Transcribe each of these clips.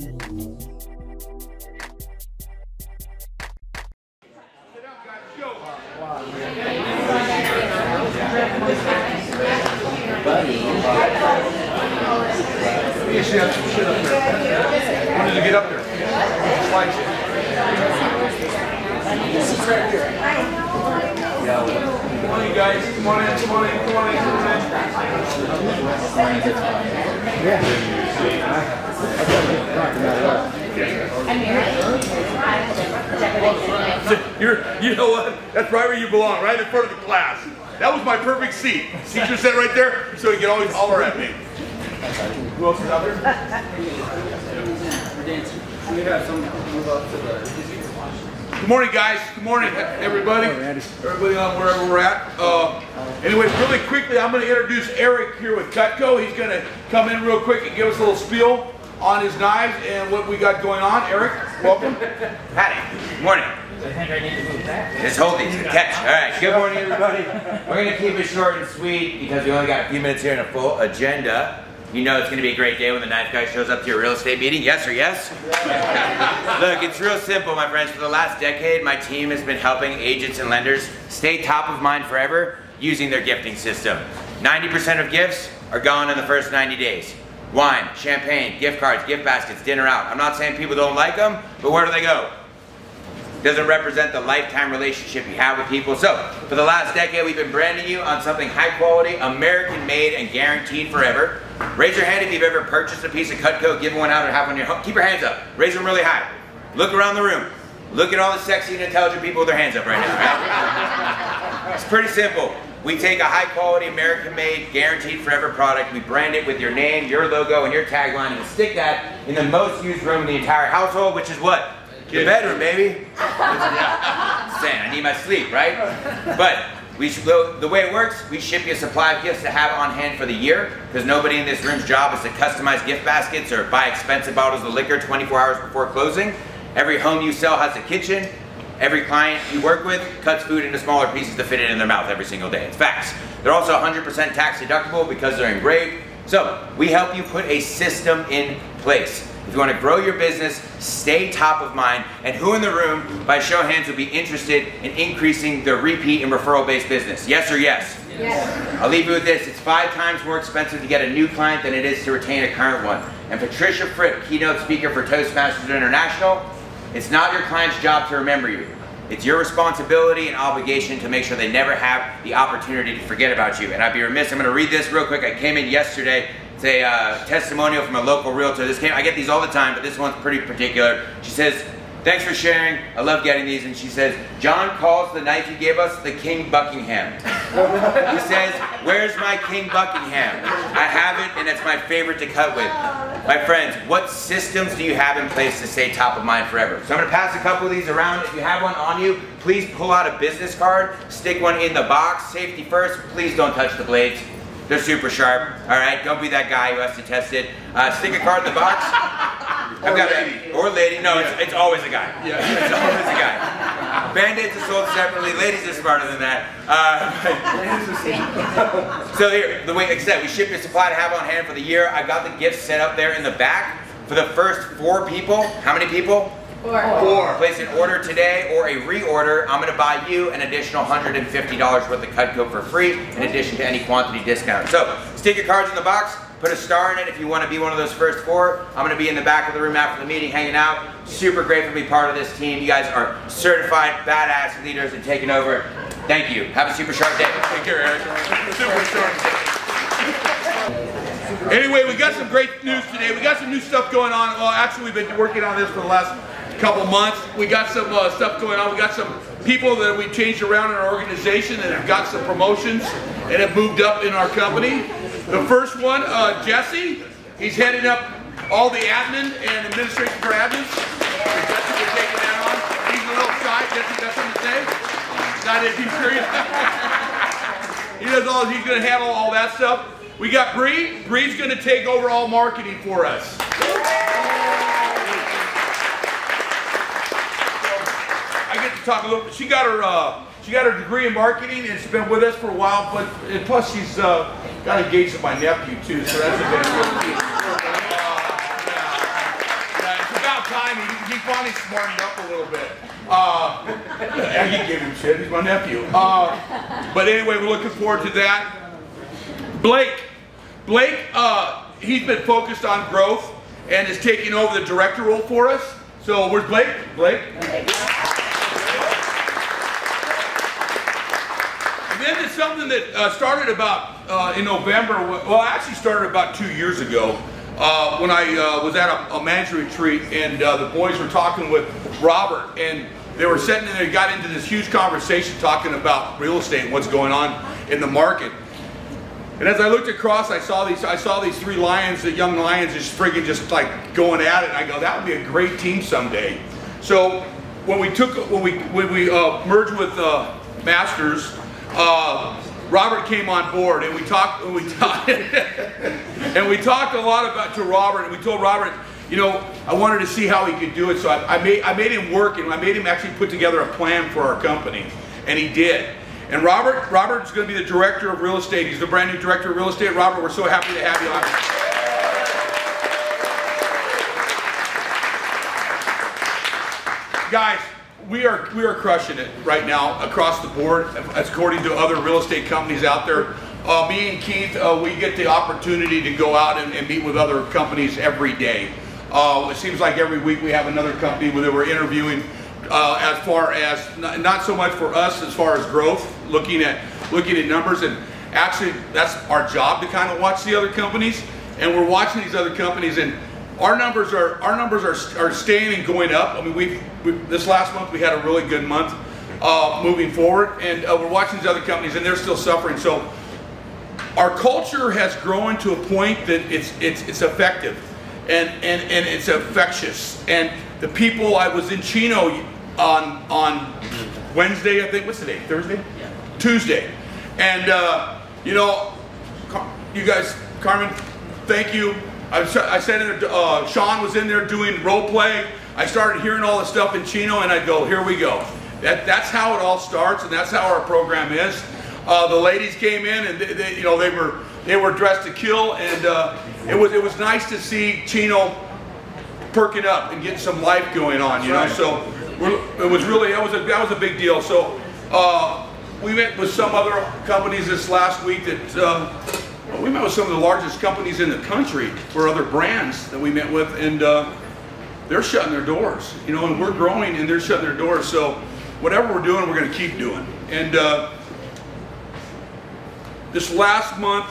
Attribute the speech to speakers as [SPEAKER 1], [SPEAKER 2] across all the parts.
[SPEAKER 1] You should have some shit up there. When did you get up there? Slide shit. This is right here. Come on, you guys. Come on in, come on in, come on in, come on in. Yeah. You know what? That's right where you belong, right in front of the class. That was my perfect seat. Teacher sat right there, so he could always holler at me. Who else is out there? We're dancing. We have some move up to the. Good morning, guys. Good morning, everybody. Everybody on wherever we're at. Anyway, really quickly, I'm going to introduce Eric here with Cutco. He's going to come in real quick and give us a little spiel on his knives and what we got going on. Eric, welcome.
[SPEAKER 2] Howdy. Good morning.
[SPEAKER 3] I think I need to move back.
[SPEAKER 2] Just hold these to catch. All right. Good morning, everybody. We're going to keep it short and sweet because we only got a few minutes here and a full agenda. You know it's going to be a great day when the knife guy shows up to your real estate meeting. Yes or yes? Look, it's real simple, my friends. For the last decade, my team has been helping agents and lenders stay top of mind forever using their gifting system. 90% of gifts are gone in the first 90 days. Wine, champagne, gift cards, gift baskets, dinner out. I'm not saying people don't like them, but where do they go? Doesn't represent the lifetime relationship you have with people. So, for the last decade, we've been branding you on something high quality, American made, and guaranteed forever. Raise your hand if you've ever purchased a piece of Cutco, given one out, or have one in your home. Keep your hands up. Raise them really high. Look around the room. Look at all the sexy and intelligent people with their hands up right now, right? It's pretty simple. We take a high quality, American made, guaranteed forever product. We brand it with your name, your logo, and your tagline, and stick that in the most used room in the entire household, which is what? Your bedroom, baby. Saying, I need my sleep, right? But the way it works, we ship you a supply of gifts to have on hand for the year, because nobody in this room's job is to customize gift baskets or buy expensive bottles of liquor 24 hours before closing. Every home you sell has a kitchen. Every client you work with cuts food into smaller pieces to fit it in their mouth every single day. It's facts. They're also 100% tax deductible because they're engraved. So we help you put a system in place. If you want to grow your business, stay top of mind, and who in the room, by show of hands, would be interested in increasing their repeat and referral-based business? Yes or yes?
[SPEAKER 4] Yes.
[SPEAKER 2] I'll leave you with this. It's 5 times more expensive to get a new client than it is to retain a current one. And Patricia Fripp, keynote speaker for Toastmasters International, it's not your client's job to remember you. It's your responsibility and obligation to make sure they never have the opportunity to forget about you. And I'd be remiss, I'm going to read this real quick. I came in yesterday. It's a testimonial from a local realtor. I get these all the time, but this one's pretty particular. She says, thanks for sharing. I love getting these. And she says, John calls the knife you gave us the King Buckingham. He says, where's my King Buckingham? I have it, and it's my favorite to cut with. My friends, what systems do you have in place to stay top of mind forever? So I'm going to pass a couple of these around. If you have one on you, please pull out a business card, stick one in the box. Safety first. Please don't touch the blades. They're super sharp. All right, don't be that guy who has to test it. Stick a card in the box. Or lady. No, it's always a guy. Yeah. It's always a guy. Band-Aids are sold separately. Ladies are smarter than that. So here, like I said, we ship your supply to have on hand for the year. I've got the gifts set up there in the back for the first 4 people. How many people? 4. Place an order today or a reorder. I'm going to buy you an additional $150 worth of Cutco for free, in addition to any quantity discount. So stick your cards in the box. Put a star in it if you want to be one of those first 4. I'm going to be in the back of the room after the meeting hanging out. Super grateful to be part of this team. You guys are certified badass leaders and taking over. Thank you. Have a super sharp day.
[SPEAKER 1] Take care, Eric. Super sharp day. Anyway, we got some great news today. We got some new stuff going on. Well, actually, we've been working on this for the last couple months. We got some stuff going on. We got some people that we changed around in our organization and have got some promotions and have moved up in our company. The first one, Jesse, he's heading up all the admin and administration for admins. Jesse, we're taking that on. He's a little shy. Jesse, got something to say? Not anything serious. He does all. He's going to handle all that stuff. We got Bree. Bree's going to take over all marketing for us. I get to talk a little bit. She got her degree in marketing and she's been with us for a while. But and plus she's got engaged with my nephew too, so that's a bit. finally smartened up a little bit. And you gave him shit, he's my nephew. But anyway, we're looking forward to that. Blake, he's been focused on growth and is taking over the director role for us. So where's Blake? Blake? And then there's something that started about in November, well actually started about 2 years ago when I was at a management retreat, and the boys were talking with Robert, and they were sitting there and got into this huge conversation talking about real estate and what's going on in the market. And as I looked across, I saw these three lions, the young lions, just like going at it. And I go, that would be a great team someday. So when we merged with Masters, Robert came on board, and we talked and we talked a lot to Robert, and we told Robert, you know, I wanted to see how he could do it. So I made him work, and I made him actually put together a plan for our company, and he did. And Robert's going to be the director of real estate. He's the brand new director of real estate. Robert, we're so happy to have you on. Guys, we are crushing it right now across the board, according to other real estate companies out there. Me and Keith, we get the opportunity to go out and meet with other companies every day. It seems like every week we have another company that we're interviewing. As far as not so much for us as far as growth, looking at numbers, and actually that's our job to kind of watch the other companies, and we're watching these other companies, and our numbers are staying and going up. I mean, this last month we had a really good month moving forward, and we're watching these other companies, and they're still suffering. So our culture has grown to a point that it's effective and it's infectious. And the people, I was in Chino on Wednesday, I think. What's today? Thursday? Yeah. Tuesday. And you know, you guys, Carmen, thank you. I said it, Sean was in there doing role play. I started hearing all the stuff in Chino, and I go, here we go. That's how it all starts, and that's how our program is. The ladies came in, and they were dressed to kill, and it was nice to see Chino perking up and getting some life going on, you know. So it was really, that was a big deal. So we met with some other companies this last week that we met with some of the largest companies in the country for other brands that we met with, and they're shutting their doors, you know, and we're growing and they're shutting their doors. So whatever we're doing, we're going to keep doing. And this last month,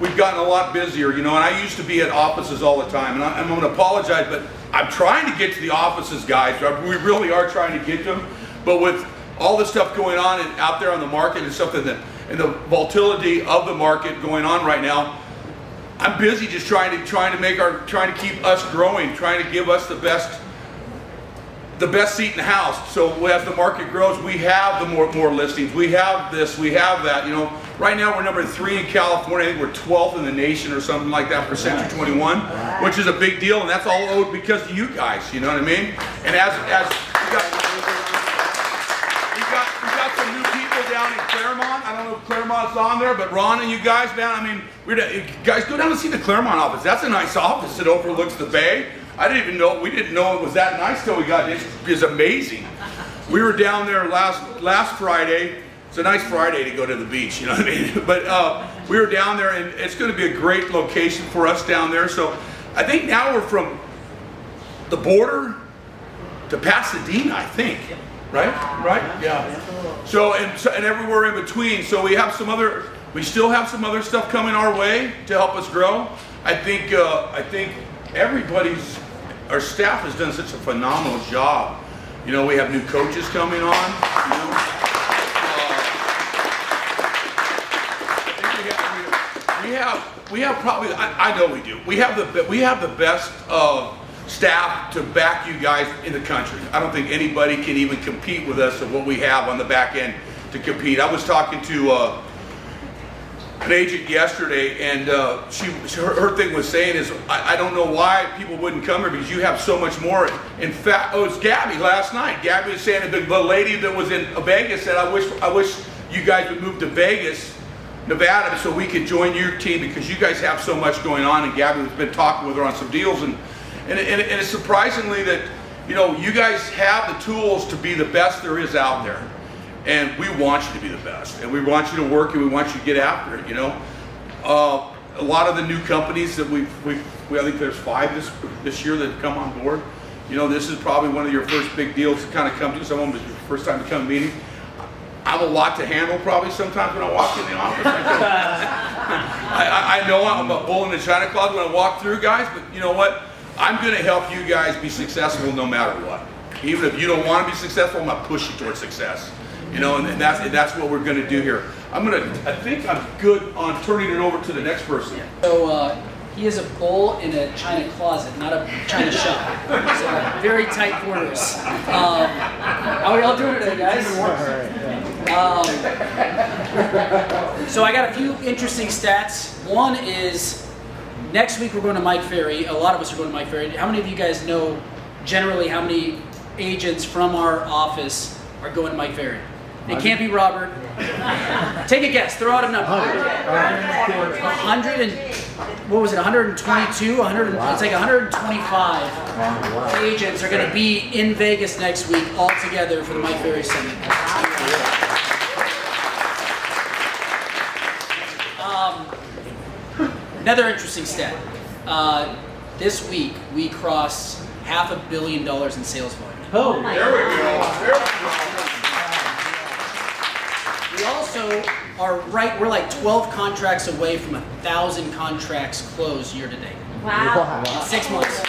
[SPEAKER 1] we've gotten a lot busier, you know, and I used to be at offices all the time, and I'm going to apologize, but I'm trying to get to the offices, guys. We really are trying to get to them, but with all this stuff going on and out there on the market and stuff, and the volatility of the market going on right now, I'm busy just trying to keep us growing, trying to give us the best seat in the house. So as the market grows, we have the more listings. We have this, we have that. You know, right now we're number 3 in California. I think we're 12th in the nation or something like that for Century 21, which is a big deal, and that's all owed because of you guys. You know what I mean? And as we got some new people down in Claremont. I don't know if Claremont's on there, but Ron and you guys, man, I mean, guys, go down and see the Claremont office. That's a nice office that overlooks the bay. We didn't know it was that nice till we got it. It's amazing. We were down there last Friday. It's a nice Friday to go to the beach, you know what I mean? But we were down there, and it's going to be a great location for us down there. So I think now we're from the border to Pasadena, I think. Right? Right? Yeah. So and everywhere in between. So we still have some other stuff coming our way to help us grow. I think our staff has done such a phenomenal job. You know, we have new coaches coming on. You know. I think we have probably, I know we do. We have the best staff to back you guys in the country. I don't think anybody can even compete with us of what we have on the back end to compete. I was talking to an agent yesterday, and her thing was saying is, I don't know why people wouldn't come here because you have so much more. In fact, it was Gabby last night. Gabby was saying that the lady that was in Vegas said, I wish you guys would move to Vegas, Nevada, so we could join your team because you guys have so much going on. And Gabby has been talking with her on some deals, and it's surprisingly that you know, you guys have the tools to be the best there is out there. And we want you to be the best. And we want you to work and we want you to get after it, you know. A lot of the new companies that I think there's 5 this year that have come on board. You know, this is probably one of your first big deals to kind of come to. Some of them is your first time to come to meeting. I have a lot to handle probably sometimes when I walk in the office. I know I'm a bull in the china closet when I walk through, guys, but you know what? I'm going to help you guys be successful no matter what. Even if you don't want to be successful, I'm going to push you towards success. You know, and that's what we're going to do here. I think I'm good on turning it over to the next person.
[SPEAKER 4] So he is a bull in a china closet, not a china shop. So very tight quarters. How are y'all doing today, guys? So I got a few interesting stats. One is next week we're going to Mike Ferry. A lot of us are going to Mike Ferry. How many of you guys know generally how many agents from our office are going to Mike Ferry? It can't be Robert. Take a guess. Throw out a number. 100 and what was it? 122. 100. It's like 125 agents are going to be in Vegas next week all together for the Mike Ferry Summit. Another interesting stat. This week we crossed $500 million in sales volume.
[SPEAKER 1] Oh, there we go.
[SPEAKER 4] We also are we're like 12 contracts away from 1,000 contracts closed year to date.
[SPEAKER 5] Wow.
[SPEAKER 4] In 6 months. It's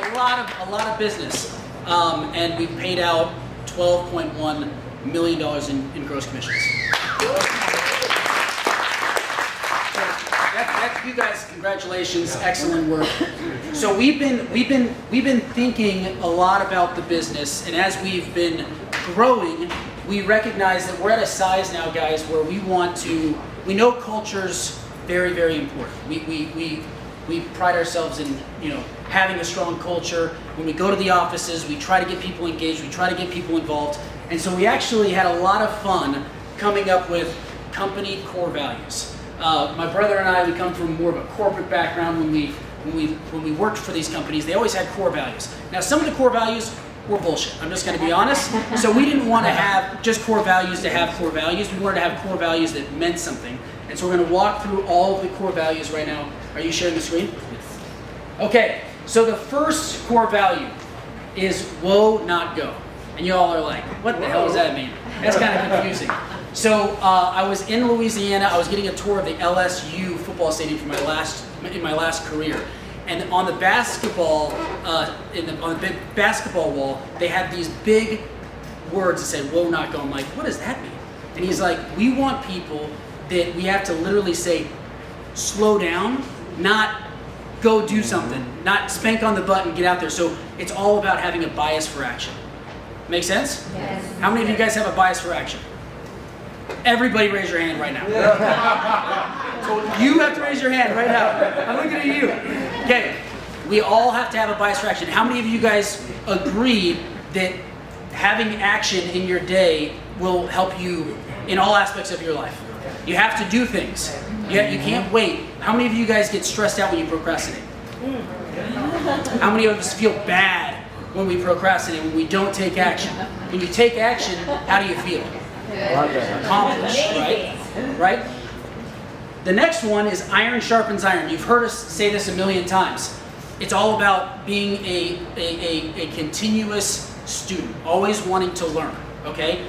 [SPEAKER 4] a lot of business. And we've paid out $12.1 million in gross commissions. That's you guys, congratulations, excellent work. So we've been thinking a lot about the business, and as we've been growing, we recognize that we're at a size now, guys, where we know culture's very, very important. We pride ourselves in, you know, having a strong culture. When we go to the offices, we try to get people engaged, we try to get people involved. And so we actually had a lot of fun coming up with company core values. My brother and I, we come from more of a corporate background. When we worked for these companies, they always had core values. Now, some of the core values were bullshit. I'm just going to be honest. So we didn't want to have just core values to have core values. We wanted to have core values that meant something. And so we're going to walk through all of the core values right now. Are you sharing the screen? Okay. So the first core value is whoa, not go. And you all are like, what the hell does that mean? That's kind of confusing. So I was in Louisiana. I was getting a tour of the LSU football stadium for in my last career. And on the basketball, on the big basketball wall, they had these big words that said, "Whoa, not go." I'm like, what does that mean? And he's like, we want people that we have to literally say, slow down, not go do something, not spank on the button, get out there. So it's all about having a bias for action. Make sense?
[SPEAKER 5] Yes.
[SPEAKER 4] How many of you guys have a bias for action? Everybody raise your hand right now. You have to raise your hand right now. I'm looking at you. Okay, we all have to have a bias for action. How many of you guys agree that having action in your day will help you in all aspects of your life? You have to do things. You can't wait. How many of you guys get stressed out when you procrastinate? How many of us feel bad when we procrastinate, when we don't take action? When you take action, how do you feel? Accomplished, right? Right? The next one is iron sharpens iron. You've heard us say this a million times. It's all about being a continuous student, always wanting to learn, okay?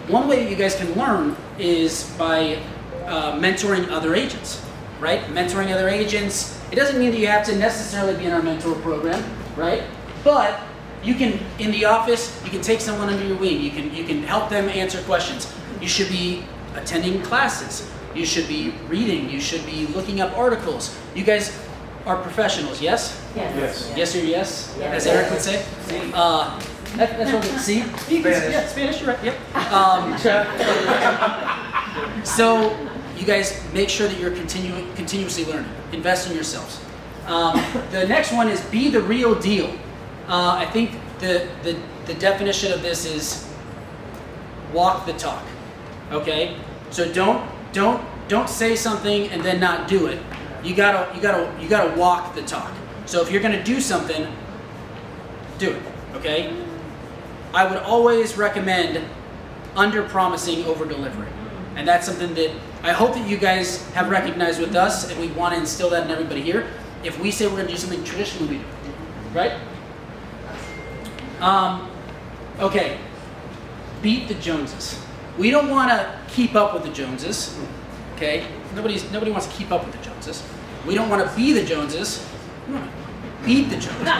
[SPEAKER 4] One way that you guys can learn is by mentoring other agents, right? Mentoring other agents. It doesn't mean that you have to necessarily be in our mentor program, right? But you can, in the office, you can take someone under your wing. You can help them answer questions. You should be attending classes. You should be reading. You should be looking up articles. You guys are professionals, yes?
[SPEAKER 5] Yes.
[SPEAKER 4] Yes or yes?
[SPEAKER 5] Yes.
[SPEAKER 4] As Eric would say. That's what we see. Yeah, Spanish, you're right. Yep. So you guys make sure that you're continuously learning. Invest in yourselves. The next one is be the real deal. I think the definition of this is walk the talk. Okay, so don't say something and then not do it. You gotta walk the talk. So if you're gonna do something, do it, okay? I would always recommend under-promising, over-delivering. And that's something that I hope that you guys have recognized with us, and we want to instill that in everybody here. If we say we're going to do something, traditionally we do it, right? Okay, beat the Joneses. We don't want to keep up with the Joneses, okay? Nobody wants to keep up with the Joneses. We don't want to be the Joneses. We want to beat the Joneses, okay?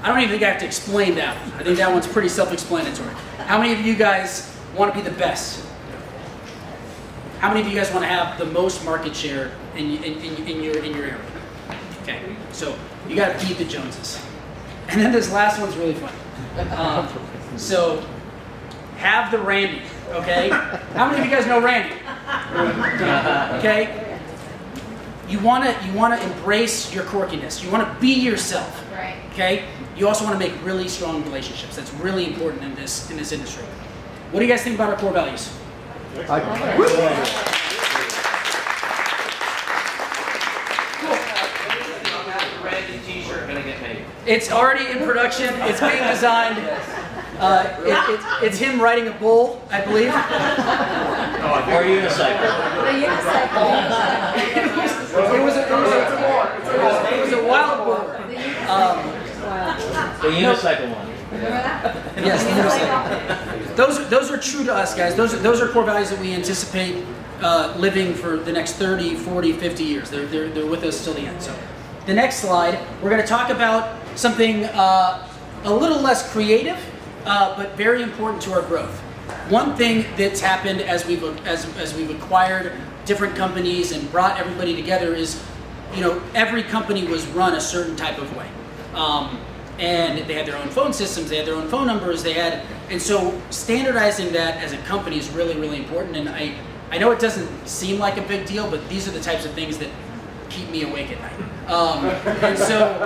[SPEAKER 4] I don't even think I have to explain that one. I think that one's pretty self-explanatory. How many of you guys want to be the best? How many of you guys want to have the most market share in your area? Okay, so you got to beat the Joneses. And then this last one's really fun. So have the Randy, okay? How many of you guys know Randy? Okay? You want to embrace your quirkiness. You want to be yourself.
[SPEAKER 5] Right.
[SPEAKER 4] Okay? You also want to make really strong relationships. That's really important in this industry. What do you guys think about our core values? It's already in production. It's being designed. It's him riding a bull, I believe.
[SPEAKER 3] Or unicycle.
[SPEAKER 5] The unicycle.
[SPEAKER 4] It was a wild bull.
[SPEAKER 3] The unicycle one.
[SPEAKER 5] Remember that?
[SPEAKER 4] Yes, the unicycle. Those are true to us, guys. Those are core values that we anticipate living for the next 30, 40, 50 years. They're with us till the end. So, the next slide, we're going to talk about something a little less creative, but very important to our growth. One thing that's happened as we've acquired different companies and brought everybody together is, every company was run a certain type of way. And they had their own phone systems, they had their own phone numbers, and so standardizing that as a company is really, really important. And I know it doesn't seem like a big deal, but these are the types of things that keep me awake at night. And so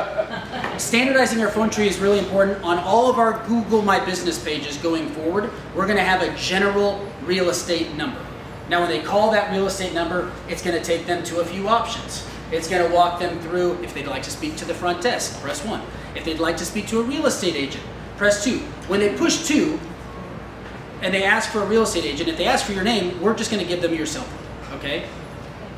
[SPEAKER 4] standardizing our phone tree is really important. On all of our Google My Business pages going forward, we're going to have a general real estate number. Now when they call that real estate number, it's going to take them to a few options. It's going to walk them through, if they'd like to speak to the front desk, press 1. If they'd like to speak to a real estate agent, press 2. When they push 2 and they ask for a real estate agent, if they ask for your name, we're just going to give them your cell phone, okay?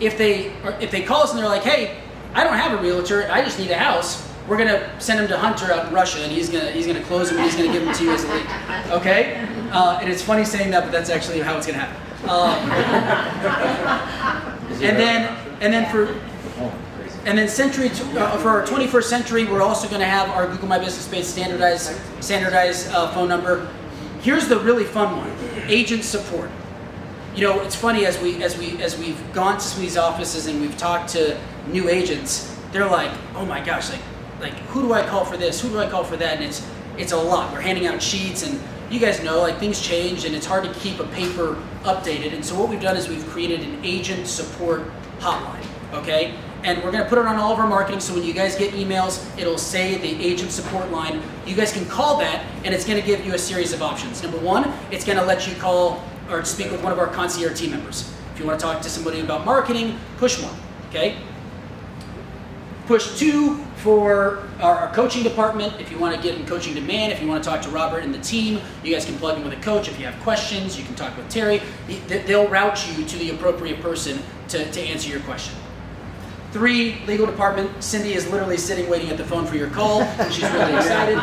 [SPEAKER 4] If they call us and they're like, hey, I don't have a realtor, I just need a house, we're going to send them to Hunter out in Russia, and he's going to close them and he's going to give them to you as a lead, okay? And it's funny saying that, but that's actually how it's going to happen. And then for our 21st century, we're also going to have our Google My Business page standardized phone number. Here's the really fun one: agent support. It's funny as we've gone to some of these offices and we've talked to new agents. They're like, oh my gosh, like who do I call for this? Who do I call for that? And it's a lot. We're handing out sheets, and you guys know, things change, and it's hard to keep a paper updated. And so what we've done is we've created an agent support hotline. Okay. And we're going to put it on all of our marketing, so when you guys get emails, it'll say the agent support line. You guys can call that, and it's going to give you a series of options. Number 1, it's going to let you call or speak with one of our concierge team members. If you want to talk to somebody about marketing, push 1, okay? Push 2 for our coaching department. If you want to get in coaching demand, if you want to talk to Robert and the team, you guys can plug in with a coach. If you have questions, you can talk with Terry. They'll route you to the appropriate person to answer your question. 3, legal department. Cindy is literally sitting waiting at the phone for your call. She's really excited.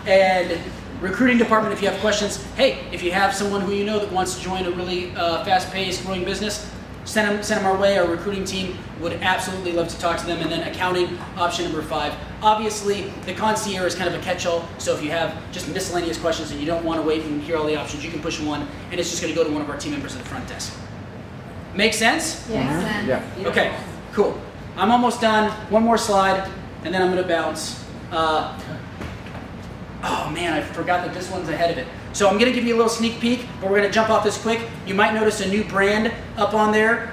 [SPEAKER 4] And recruiting department, if you have questions, hey, if you have someone who you know that wants to join a really fast-paced growing business, send them our way. Our recruiting team would absolutely love to talk to them. And then accounting, option number 5. Obviously, the concierge is kind of a catch-all, so if you have just miscellaneous questions and you don't want to wait and hear all the options, you can push 1, and it's just going to go to one of our team members at the front desk. Make sense?
[SPEAKER 5] Yes.
[SPEAKER 6] Yeah.
[SPEAKER 4] Okay, cool. I'm almost done. One more slide, and then I'm going to bounce. Oh man, I forgot that this one's ahead of it. So I'm going to give you a little sneak peek, but we're going to jump off this quick. You might notice a new brand up on there.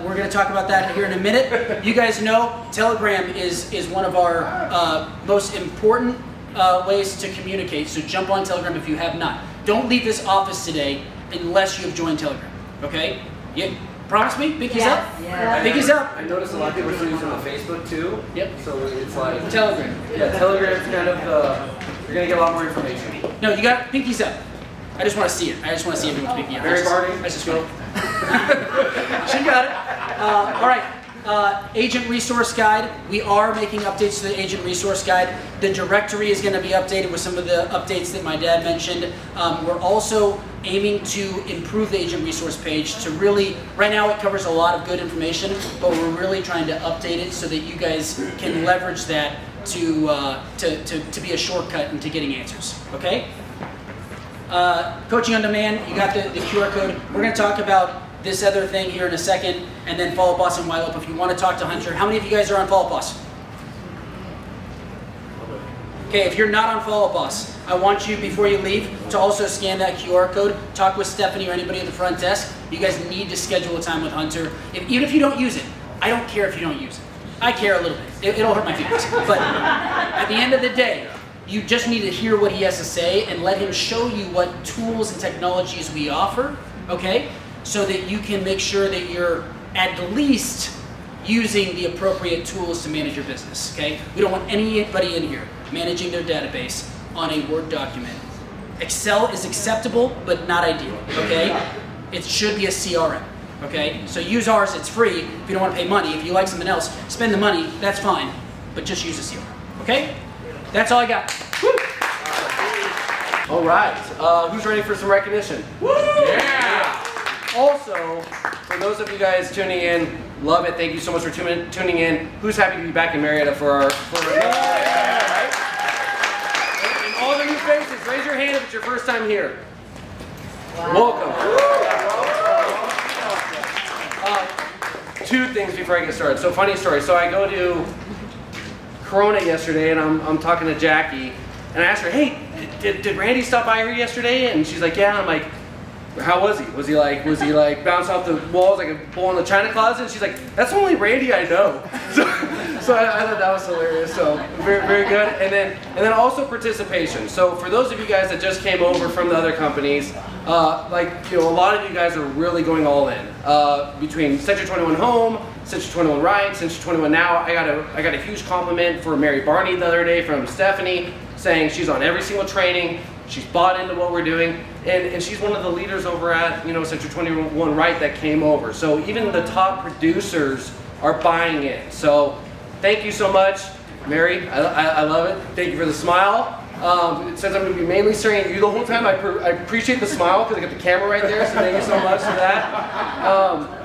[SPEAKER 4] We're going to talk about that here in a minute. You guys know Telegram is one of our most important ways to communicate. So jump on Telegram if you have not. Don't leave this office today unless you have joined Telegram. Okay? Promise me? Pinky's up?
[SPEAKER 5] Yeah.
[SPEAKER 4] Pinky's up.
[SPEAKER 6] I noticed a lot of people are still using the Facebook too.
[SPEAKER 4] Yep.
[SPEAKER 6] So it's like,
[SPEAKER 4] Telegram.
[SPEAKER 6] yeah, Telegram's kind of, you're going to get a lot more information.
[SPEAKER 4] No, you got Pinky's up. I just want to see it. I just want to see everyone's Pinky up.
[SPEAKER 6] Mary Barney?
[SPEAKER 4] That's just cool. She got it. All right. Agent Resource Guide. We are making updates to the Agent Resource Guide. The directory is going to be updated with some of the updates that my dad mentioned. We're also aiming to improve the Agent Resource page to really, right now it covers a lot of good information, but we're really trying to update it so that you guys can leverage that to be a shortcut into getting answers, okay? Coaching on demand, you got the QR code. We're going to talk about this other thing here in a second, and then Follow Boss and Wile Up. If you want to talk to Hunter, how many of you guys are on Follow Boss? Okay, if you're not on Follow Boss, I want you, before you leave, to also scan that QR code, talk with Stephanie or anybody at the front desk. You guys need to schedule a time with Hunter. Even if you don't use it, I don't care if you don't use it. I care a little bit. It'll hurt my feelings. But at the end of the day, you just need to hear what he has to say and let him show you what tools and technologies we offer, okay? So that you can make sure that you're at least using the appropriate tools to manage your business, okay? We don't want anybody in here managing their database on a Word document. Excel is acceptable, but not ideal, okay? It should be a CRM, okay? So use ours, it's free. If you don't want to pay money, if you like something else, spend the money, that's fine, but just use a CRM, okay? That's all I got. Woo!
[SPEAKER 6] All right, who's ready for some recognition?
[SPEAKER 1] Woo! Yeah!
[SPEAKER 6] Also, for those of you guys tuning in, love it. Thank you so much for tuning in. Who's happy to be back in Marietta for our right? And all the new faces, raise your hand if it's your first time here.
[SPEAKER 5] Wow.
[SPEAKER 6] Welcome. Two things before I get started. So funny story. So I go to Corona yesterday, and I'm talking to Jackie, and I asked her, "Hey, did Randy stop by here yesterday?" And she's like, "Yeah." And I'm like, "How was he? Was he like bounce off the walls like a bull in the china closet?" And she's like, "That's the only Randy I know." So I thought that was hilarious. So very, very good. And then also participation. So for those of you guys that just came over from the other companies, a lot of you guys are really going all in. Between Century 21 Home, Century 21 Right, Century 21 Now, I got a huge compliment for Mary Barney the other day from Stephanie, saying she's on every single training. She's bought into what we're doing, and she's one of the leaders over at Century 21 Right that came over. So even the top producers are buying in. So thank you so much, Mary. I love it. Thank you for the smile. It says I'm going to be mainly staring at you the whole time. I appreciate the smile because I got the camera right there. So thank you so much for that.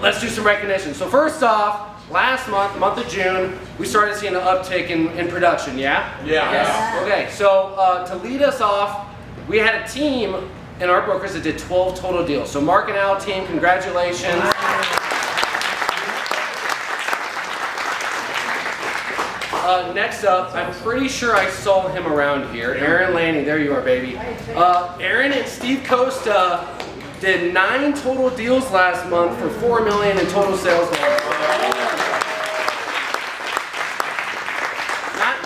[SPEAKER 6] Let's do some recognition. So first off, last month of June, we started seeing an uptick in production, yeah?
[SPEAKER 1] Yeah.
[SPEAKER 5] Yes.
[SPEAKER 6] Okay, so to lead us off, we had a team in our brokers that did 12 total deals. So Mark and Al team, congratulations. Next up, I'm pretty sure I saw him around here. Aaron Lanning, there you are, baby. Aaron and Steve Costa did 9 total deals last month for $4 million in total sales.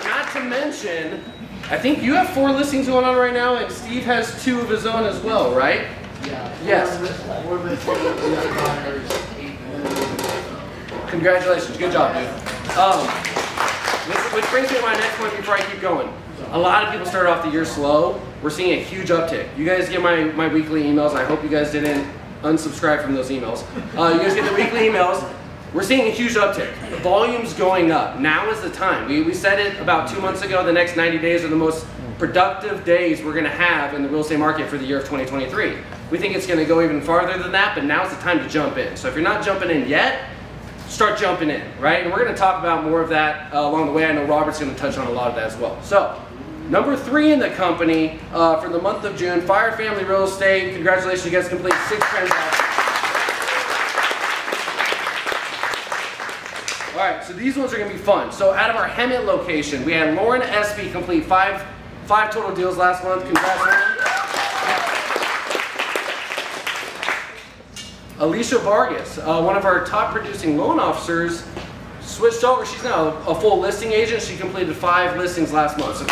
[SPEAKER 6] Not to mention, I think you have 4 listings going on right now, and Steve has 2 of his own as well, right?
[SPEAKER 7] Yeah.
[SPEAKER 6] Yes. Congratulations, good job, dude. Which brings me to my next point before I keep going. A lot of people started off the year slow. We're seeing a huge uptick. You guys get my weekly emails, and I hope you guys didn't unsubscribe from those emails. You guys get the weekly emails. We're seeing a huge uptick. The volume's going up. Now is the time. We said it about 2 months ago. The next 90 days are the most productive days we're going to have in the real estate market for the year of 2023. We think it's going to go even farther than that, but now's the time to jump in. So if you're not jumping in yet, start jumping in, right? And we're going to talk about more of that along the way. I know Robert's going to touch on a lot of that as well. So, number 3 in the company for the month of June, Fire Family Real Estate. Congratulations, you guys completed 6 transactions. All right, so these ones are going to be fun. So out of our Hemet location, we had Lauren Espy complete 5 total deals last month. Congrats, Lauren. Alicia Vargas, one of our top producing loan officers, switched over. She's now a full listing agent. She completed 5 listings last month. So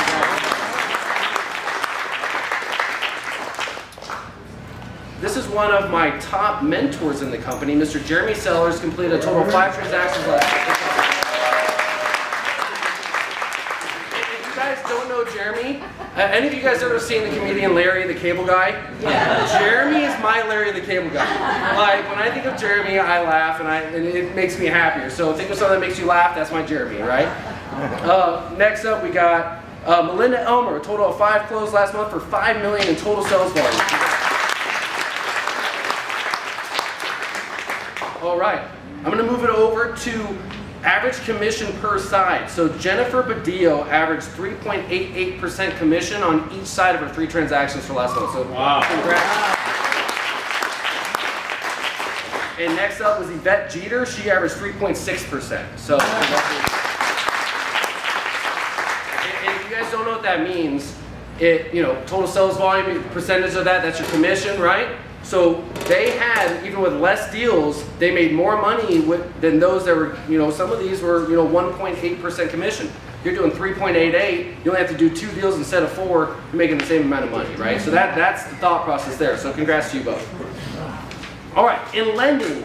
[SPEAKER 6] this is one of my top mentors in the company, Mr. Jeremy Sellers, completed a total of 5 transactions last year. If you guys don't know Jeremy, any of you guys ever seen the comedian Larry the Cable Guy? Yeah. Jeremy is my Larry the Cable Guy. Like, when I think of Jeremy, I laugh and it makes me happier. So think of something that makes you laugh, that's my Jeremy, right? Next up, we got Melinda Elmer, a total of 5 closed last month for $5 million in total sales volume. All right, I'm gonna move it over to average commission per side. So Jennifer Badillo averaged 3.88% commission on each side of her 3 transactions for last month. So congrats. And next up was Yvette Jeter. She averaged 3.6%. So if you guys don't know what that means, total sales volume, percentage of that's your commission, right? So they had, even with less deals, they made more money than those that were, some of these were, 1.8% commission. You're doing 3.88, you only have to do 2 deals instead of 4, you're making the same amount of money, right? So that's the thought process there. So congrats to you both. All right, in lending,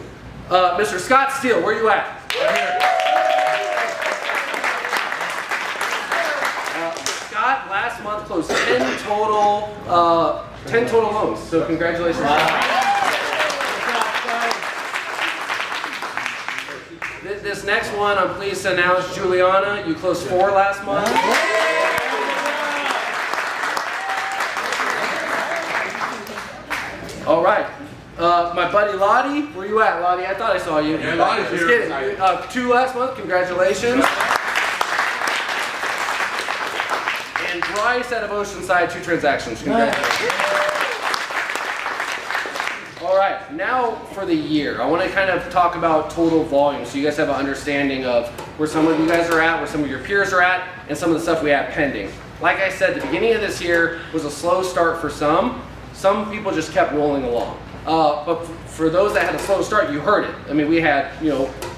[SPEAKER 6] Mr. Scott Steele, where are you at? Scott last month closed 10 total loans. So congratulations. This next one, I'm pleased to announce, Juliana, you closed 4 last month. All right. My buddy Lottie, where you at, Lottie? I thought I saw you.
[SPEAKER 1] Yeah, Lottie's here.
[SPEAKER 6] Just kidding. 2 last month, congratulations. And Bryce out of Oceanside, 2 transactions, congratulations. All right, now for the year. I want to kind of talk about total volume so you guys have an understanding of where some of you guys are at, where some of your peers are at, and some of the stuff we have pending. Like I said, the beginning of this year was a slow start for some. Some people just kept rolling along. But for those that had a slow start, you heard it. I mean, we had,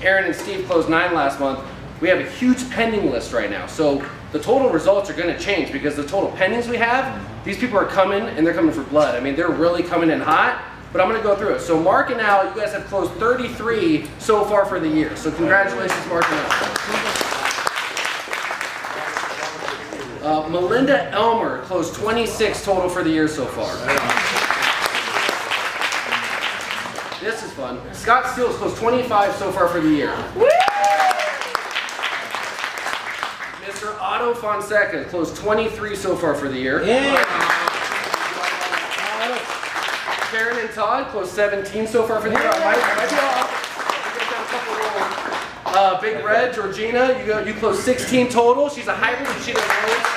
[SPEAKER 6] Aaron and Steve closed 9 last month. We have a huge pending list right now. So the total results are going to change because the total pendings we have, these people are coming and they're coming for blood. I mean, they're really coming in hot, but I'm going to go through it. So Mark and Al, you guys have closed 33 so far for the year. So congratulations, Mark and Al. Melinda Elmer closed 26 total for the year so far. This is fun. Scott Steele closed 25 so far for the year. Mr. Otto Fonseca closed 23 so far for the year. Karen and Todd closed 17 so far for the year. Big Red, Georgina, you closed 16 total. She's a hybrid and she does loans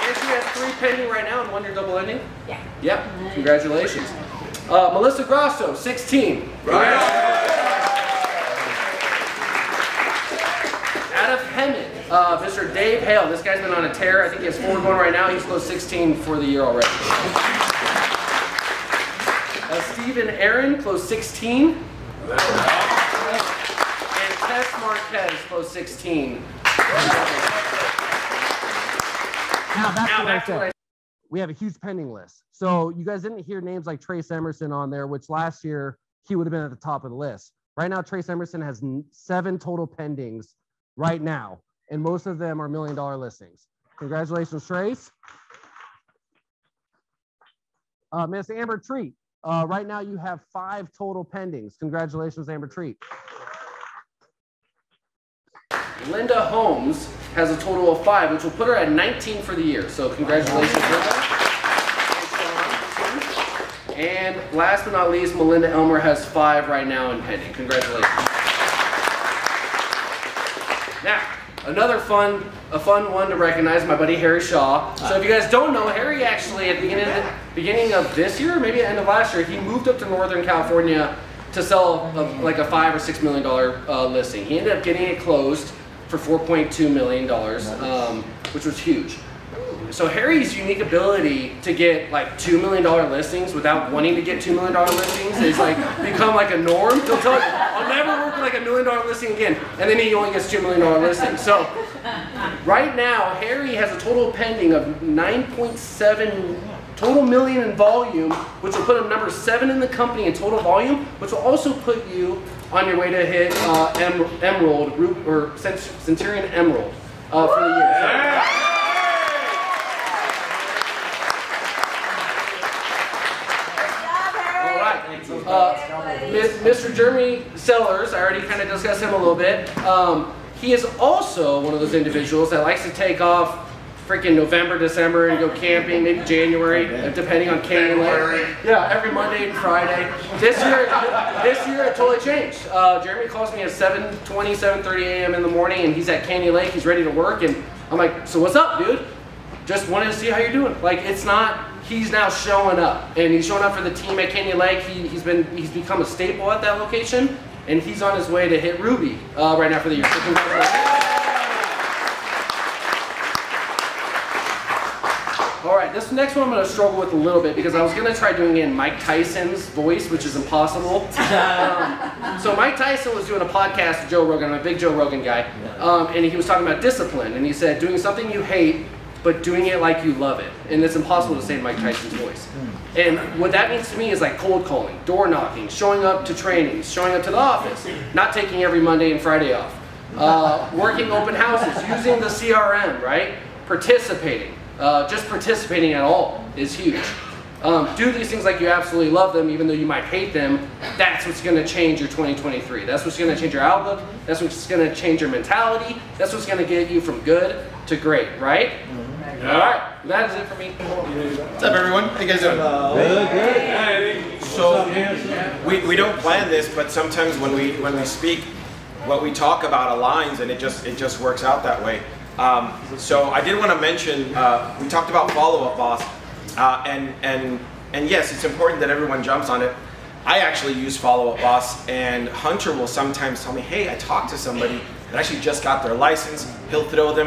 [SPEAKER 6] and she has 3 pending right now and 1 you're double ending? Yeah. Yep, congratulations. Melissa Grasso, 16. Right. Out of Hemet, Mr. Dave Hale. This guy's been on a tear. I think he has 4 going right now. He's closed 16 for the year already. Stephen Aaron closed 16. And Tess Marquez closed 16.
[SPEAKER 7] Now that's what I said. We have a huge pending list. So you guys didn't hear names like Trace Emerson on there, which last year he would have been at the top of the list. Right now, Trace Emerson has 7 total pendings right now, and most of them are $1 million listings. Congratulations, Trace. Miss Amber Treat, right now you have 5 total pendings. Congratulations, Amber Treat.
[SPEAKER 6] Linda Holmes has a total of 5, which will put her at 19 for the year. So congratulations, Linda. And last but not least, Melinda Elmer has 5 right now in pending. Congratulations. Now, another fun one to recognize, my buddy Harry Shaw. So if you guys don't know, Harry actually at the beginning of this year, maybe at the end of last year, he moved up to Northern California to sell like a $5 or $6 million listing. He ended up getting it closed for $4.2 million, which was huge. So Harry's unique ability to get like $2 million listings without wanting to get $2 million listings is like become like a norm. He'll tell you, I'll never work with like $1 million listing again, and then he only gets $2 million listings. So right now, Harry has a total pending of 9.7 total million in volume, which will put him number 7 in the company in total volume, which will also put you on your way to hit Emerald, or Centurion Emerald for the year. Mr. Jeremy Sellers, I already kind of discussed him a little bit. He is also one of those individuals that likes to take off freaking November, December, and go camping, maybe January, depending on Canyon Lake. Yeah, every Monday and Friday. This year it totally changed. Jeremy calls me at 7:20, 7:30 a.m. in the morning, and he's at Canyon Lake. He's ready to work, and I'm like, so what's up, dude? Just wanted to see how you're doing. Like, it's not. He's now showing up, and he's showing up for the team at Canyon Lake. He's become a staple at that location, and he's on his way to hit Ruby right now for the year. So congratulations. All right, this next one I'm going to struggle with a little bit because I was going to try doing it in Mike Tyson's voice, which is impossible. So Mike Tyson was doing a podcast with Joe Rogan. I'm a big Joe Rogan guy, and he was talking about discipline, and he said doing something you hate but doing it like you love it. And it's impossible to say in Mike Tyson's voice. And what that means to me is like cold calling, door knocking, showing up to trainings, showing up to the office, not taking every Monday and Friday off, working open houses, using the CRM, right? Participating, just participating at all is huge. Do these things like you absolutely love them, even though you might hate them. That's what's going to change your 2023. That's what's going to change your outlook. That's what's going to change your mentality. That's what's going to get you from good to great, right? All right, that is it for me.
[SPEAKER 8] What's up, everyone? How you guys doing? Good. So we don't plan this, but sometimes when we speak, what we talk about aligns, and it just works out that way. So I did want to mention we talked about Follow Up Boss, and yes, it's important that everyone jumps on it. I actually use Follow Up Boss, and Hunter will sometimes tell me, hey, I talked to somebody that actually just got their license. He'll throw them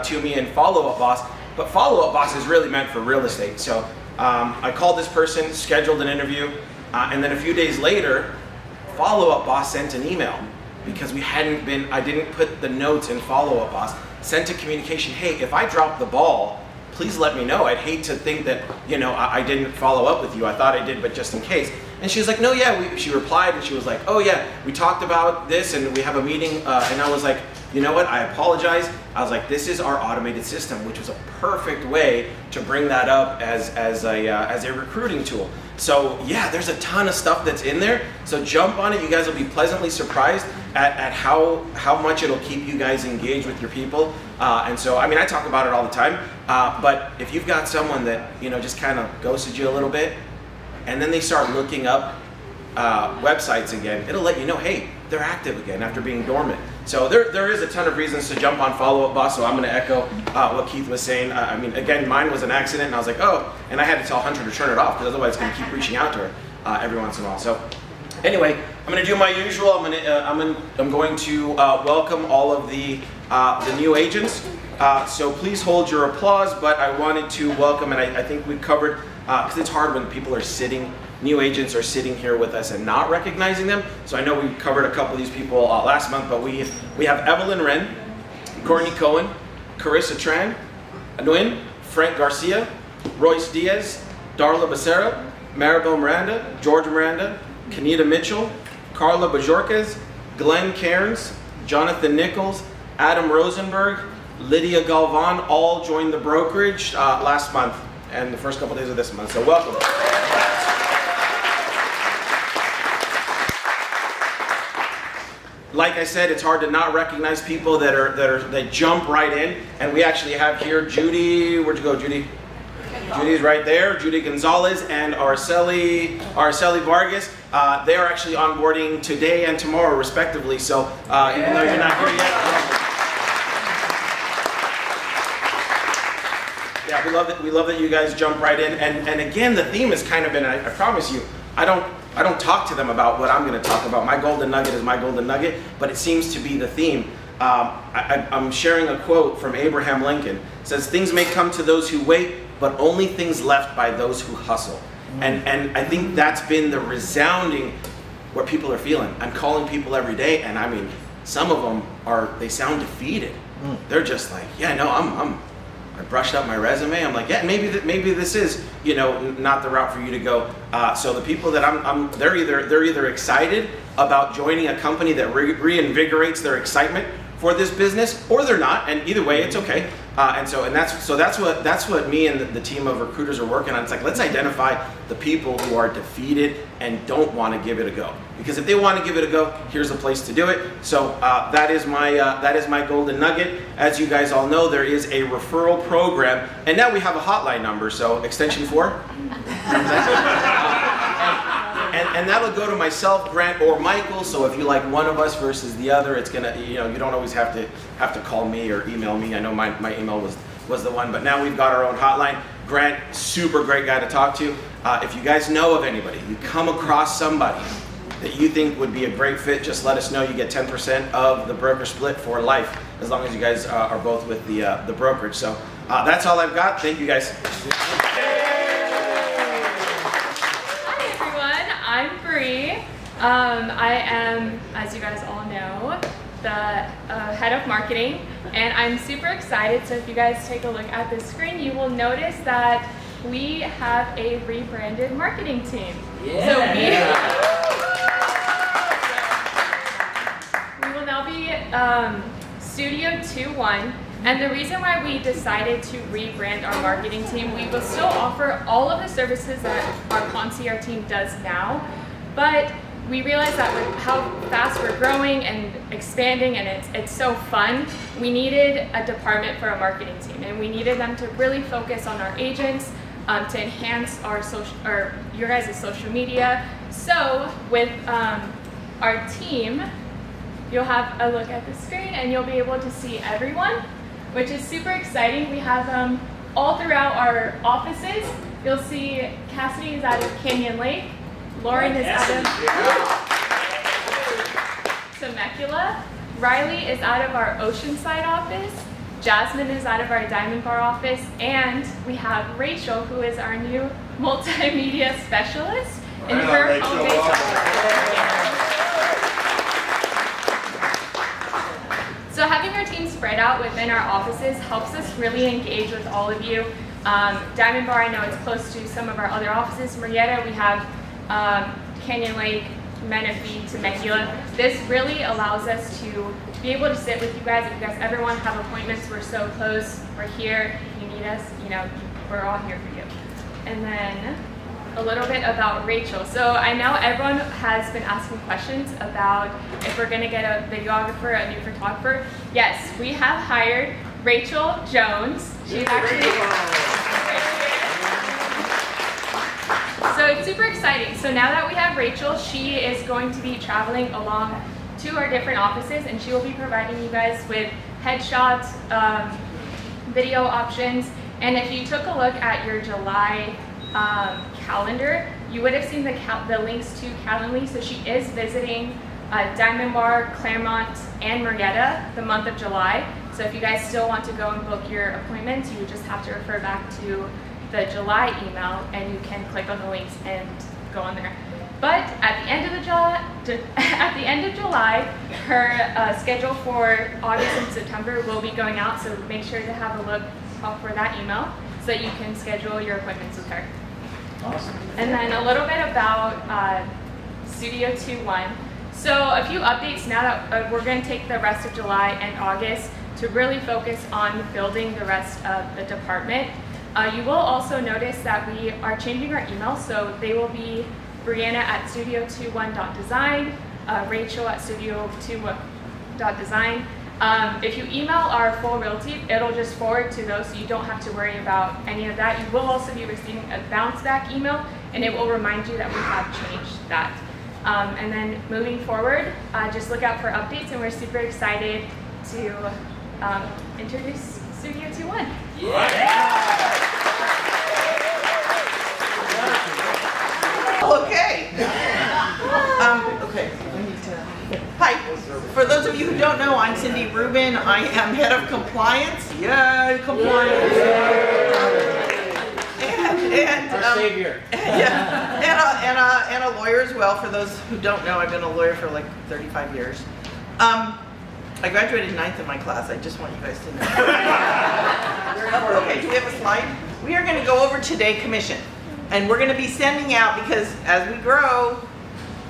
[SPEAKER 8] to me in Follow Up Boss. But Follow Up Boss is really meant for real estate. So I called this person, scheduled an interview, and then a few days later, Follow Up Boss sent an email because I didn't put the notes in Follow Up Boss. Sent a communication, hey, if I drop the ball, please let me know. I'd hate to think that, I didn't follow up with you. I thought I did, but just in case. And she was like, no, yeah, she replied, and she was like, oh yeah, we talked about this, and we have a meeting, and I was like, you know what, I apologize. I was like, this is our automated system, which was a perfect way to bring that up as a recruiting tool. So yeah, there's a ton of stuff that's in there. So jump on it. You guys will be pleasantly surprised at how much it'll keep you guys engaged with your people. And so, I mean, I talk about it all the time, but if you've got someone that, just kind of ghosted you a little bit, and then they start looking up websites again, it'll let you know, hey, they're active again after being dormant. So there is a ton of reasons to jump on Follow Up Boss, so I'm going to echo what Keith was saying. I mean, again, mine was an accident, and I was like, oh, and I had to tell Hunter to turn it off, because otherwise it's going to keep reaching out to her every once in a while. So anyway, I'm going to do my usual. I'm going to welcome all of the new agents. So please hold your applause, but I wanted to welcome, and I think we covered, because it's hard when people are new agents are sitting here with us and not recognizing them. So I know we covered a couple of these people last month, but we have Evelyn Wren, Courtney Cohen, Carissa Tran, Nguyen, Frank Garcia, Royce Diaz, Darla Becerra, Maribel Miranda, George Miranda, Kenita Mitchell, Carla Bajorquez, Glenn Cairns, Jonathan Nichols, Adam Rosenberg, Lydia Galvan, all joined the brokerage last month and the first couple days of this month. So welcome. Like I said, it's hard to not recognize people that jump right in, and we actually have here Judy. Where'd you go, Judy? Judy's right there. Judy Gonzalez and Araceli Vargas. They are actually onboarding today and tomorrow, respectively. So even though you're not here yet. Yeah, we love that you guys jump right in, and again, the theme has kind of been, I promise you, I don't talk to them about what I'm going to talk about. My golden nugget is my golden nugget, but it seems to be the theme. I'm sharing a quote from Abraham Lincoln. It says, things may come to those who wait, but only things left by those who hustle. And I think that's been the resounding what people are feeling. I'm calling people every day, and I mean, some of them they sound defeated. They're just like, yeah, no, I brushed up my resume. I'm like, yeah, maybe this is, you know, not the route for you to go. So the people that they're either excited about joining a company that reinvigorates their excitement for this business, or they're not, and either way, it's okay. That's what me and the team of recruiters are working on. It's like, let's identify the people who are defeated and don't want to give it a go. Because if they want to give it a go, here's a place to do it. So that is my golden nugget. As you guys all know, there is a referral program, and now we have a hotline number. So extension 4. And that'll go to myself, Grant, or Michael. So if you like one of us versus the other, it's gonna, you know, you don't always have to call me or email me. I know my email was the one, but now we've got our own hotline. Grant, super great guy to talk to. If you guys know of anybody, you come across somebody that you think would be a great fit, just let us know. You get 10% of the broker split for life, as long as you guys are both with the brokerage. So that's all I've got. Thank you guys.
[SPEAKER 5] I'm Bree. I am, as you guys all know, the head of marketing, and I'm super excited. So if you guys take a look at the screen, you will notice that we have a rebranded marketing team. Yeah. So we will now be Studio 21. And the reason why we decided to rebrand our marketing team, we will still offer all of the services that our concierge team does now, but we realized that with how fast we're growing and expanding, and it's so fun, we needed a department for a marketing team, and we needed them to really focus on our agents, to enhance your guys' social media. So with our team, you'll have a look at the screen and you'll be able to see everyone, which is super exciting. We have them all throughout our offices. You'll see Cassidy is out of Canyon Lake. Lauren is out of Temecula. Riley is out of our Oceanside office. Jasmine is out of our Diamond Bar office. And we have Rachel, who is our new multimedia specialist in her home base office. So having our team spread out within our offices helps us really engage with all of you. Diamond Bar, I know it's close to some of our other offices. Murrieta, we have Canyon Lake, Menifee, Temecula. This really allows us to be able to sit with you guys. If you guys ever want to have appointments, we're so close. We're here. If you need us, you know, we're all here for you. And then a little bit about Rachel. So I know everyone has been asking questions about if we're going to get a videographer, a new photographer. Yes, we have hired Rachel Jones. She's actually... So it's super exciting. So now that we have Rachel, she is going to be traveling along to our different offices, and she will be providing you guys with headshots, video options. And if you took a look at your July calendar, you would have seen the links to Calendly. So she is visiting Diamond Bar, Claremont, and Murrieta the month of July. So if you guys still want to go and book your appointments, you would just have to refer back to the July email, and you can click on the links and go on there. But at the end of July, her schedule for August and September will be going out. So make sure to have a look out for that email so that you can schedule your appointments with her.
[SPEAKER 3] Awesome.
[SPEAKER 5] And then a little bit about Studio 21. So a few updates now that we're going to take the rest of July and August to really focus on building the rest of the department. You will also notice that we are changing our email, so they will be Brianna at studio21.design, Rachel at studio21.design. If you email our full realty, it'll just forward to those, so you don't have to worry about any of that. You will also be receiving a bounce back email, and it will remind you that we have changed that. And then moving forward, just look out for updates, and we're super excited to introduce Studio 21. Yeah.
[SPEAKER 9] Okay. Okay. Hi. For those of you who don't know, I'm Cindy Rubin. I am head of compliance. Yay, compliance. And
[SPEAKER 3] our savior.
[SPEAKER 9] And a lawyer as well. For those who don't know, I've been a lawyer for like 35 years. I graduated 9th in my class. I just want you guys to know. Okay, do we have a slide? We are going to go over today commission. And we're going to be sending out, because as we grow,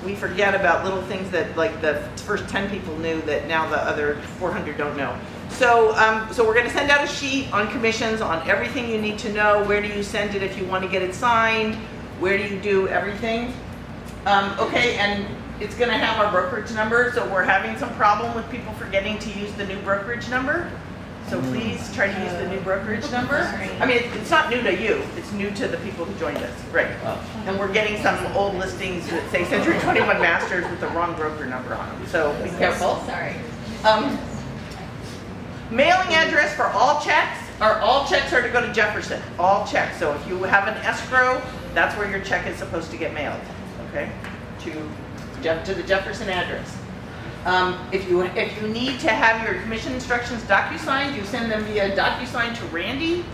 [SPEAKER 9] we forget about little things that like the first 10 people knew that now the other 400 don't know. So, so we're going to send out a sheet on commissions, on everything you need to know. Where do you send it if you want to get it signed? Where do you do everything? Okay, and it's going to have our brokerage number. So we're having some problem with people forgetting to use the new brokerage number. So please try to use the new brokerage number. I mean, it's not new to you. It's new to the people who joined us. Right. And we're getting some old listings that say Century 21 Masters with the wrong broker number on them. So be careful.
[SPEAKER 5] Sorry.
[SPEAKER 9] Mailing address for all checks are to go to Jefferson. All checks. So if you have an escrow, that's where your check is supposed to get mailed. Okay. To the Jefferson address. If you need to have your commission instructions DocuSigned, you send them via DocuSign to Randy.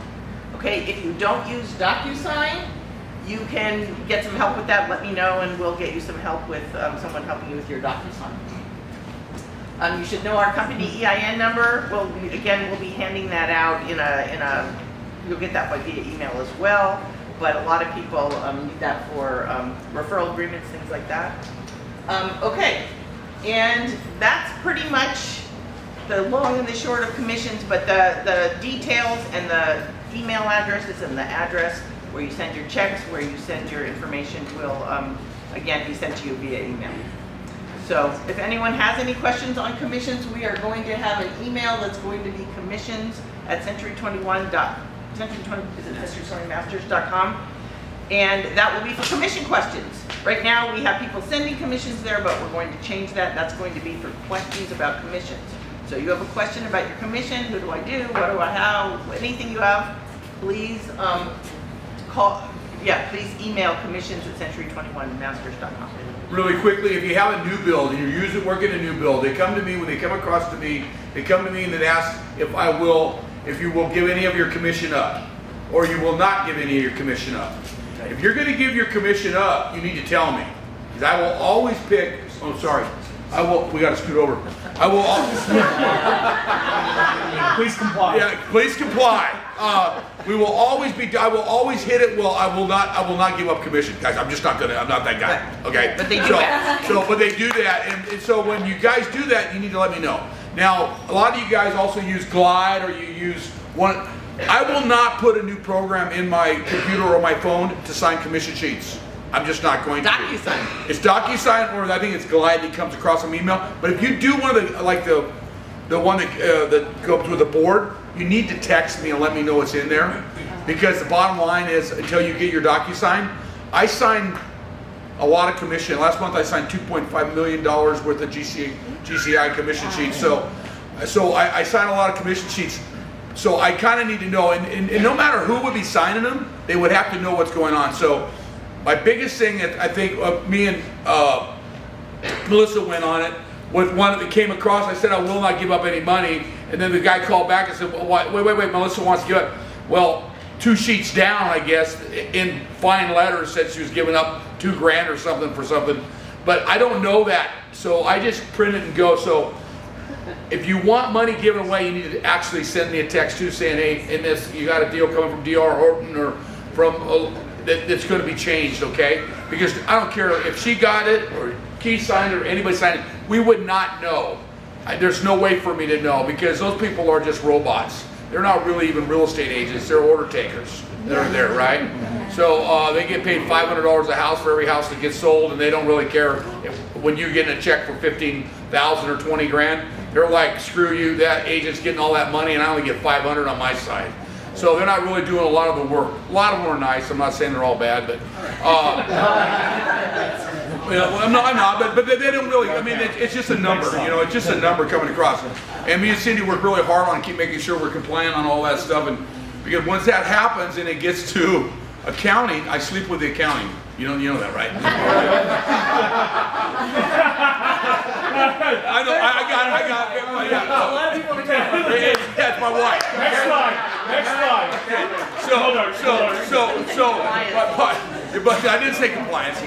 [SPEAKER 9] Okay, if you don't use DocuSign, you can get some help with that. Let me know, and we'll get you some help with someone helping you with your DocuSign. You should know our company EIN number. Well, again, we'll be handing that out you'll get that via email as well. But a lot of people need that for referral agreements, things like that. Okay. And that's pretty much the long and the short of commissions, but the details and the email addresses and the address where you send your checks, where you send your information will, again, be sent to you via email. So if anyone has any questions on commissions, we are going to have an email that's going to be commissions@century21masters.com. And that will be for commission questions. Right now we have people sending commissions there, but we're going to change that. That's going to be for questions about commissions. So you have a question about your commission, who do I do, what do I have, anything you have, please please email commissions@century21masters.com.
[SPEAKER 1] Really quickly, if you have a new build and you're working a new build, they come to me, when they come across to me, they come to me and they ask if you will give any of your commission up, or you will not give any of your commission up. If you're going to give your commission up, you need to tell me, because I will always pick. Oh, sorry. We got to scoot over. I will always.
[SPEAKER 10] Please comply.
[SPEAKER 1] Yeah, please comply. We will always be. I will always hit it. Well, I will not give up commission, guys. I'm just not gonna. I'm not that guy. Okay.
[SPEAKER 9] But they do that.
[SPEAKER 1] But they do that, and so when you guys do that, you need to let me know. Now, a lot of you guys also use Glide, or you use one. I will not put a new program in my computer or my phone to sign commission sheets. I'm just not going to.
[SPEAKER 9] DocuSign.
[SPEAKER 1] It's DocuSign, or I think it's Glide that comes across an email. But if you do one of the one that goes with the board, you need to text me and let me know what's in there. Because the bottom line is, until you get your DocuSign, I signed a lot of commission. Last month I signed $2.5 million worth of GCI commission sheets. So I signed a lot of commission sheets. So I kind of need to know, and no matter who would be signing them, they would have to know what's going on. So my biggest thing, I think, me and Melissa went on it, with one that came across. I said I will not give up any money, and then the guy called back and said, well, wait, Melissa wants to give up. Well, 2 sheets down, I guess, in fine letters said she was giving up $2 grand or something for something, but I don't know that, so I just print it and go. So if you want money given away, you need to actually send me a text too, saying, hey, in this, you got a deal coming from D.R. Horton or from that's going to be changed, okay? Because I don't care if she got it or Keith signed it or anybody signed it, we would not know. There's no way for me to know, because those people are just robots. They're not really even real estate agents. They're order takers that are there, right? So they get paid $500 a house for every house that gets sold, and they don't really care when you're getting a check for $15,000 or $20 grand. They're like, screw you, that agent's getting all that money, and I only get $500 on my side. So they're not really doing a lot of the work. A lot of them are nice. I'm not saying they're all bad, but I'm not. But they don't really. I mean, it's just a number. You know, it's just a number coming across. And me and Cindy work really hard on making sure we're compliant on all that stuff. And because once that happens and it gets to accounting, I sleep with the accounting. You know that, right? I know. I got it.
[SPEAKER 10] A lot of people in the camera.
[SPEAKER 1] That's my wife.
[SPEAKER 10] Next slide.
[SPEAKER 1] But I didn't say compliance. I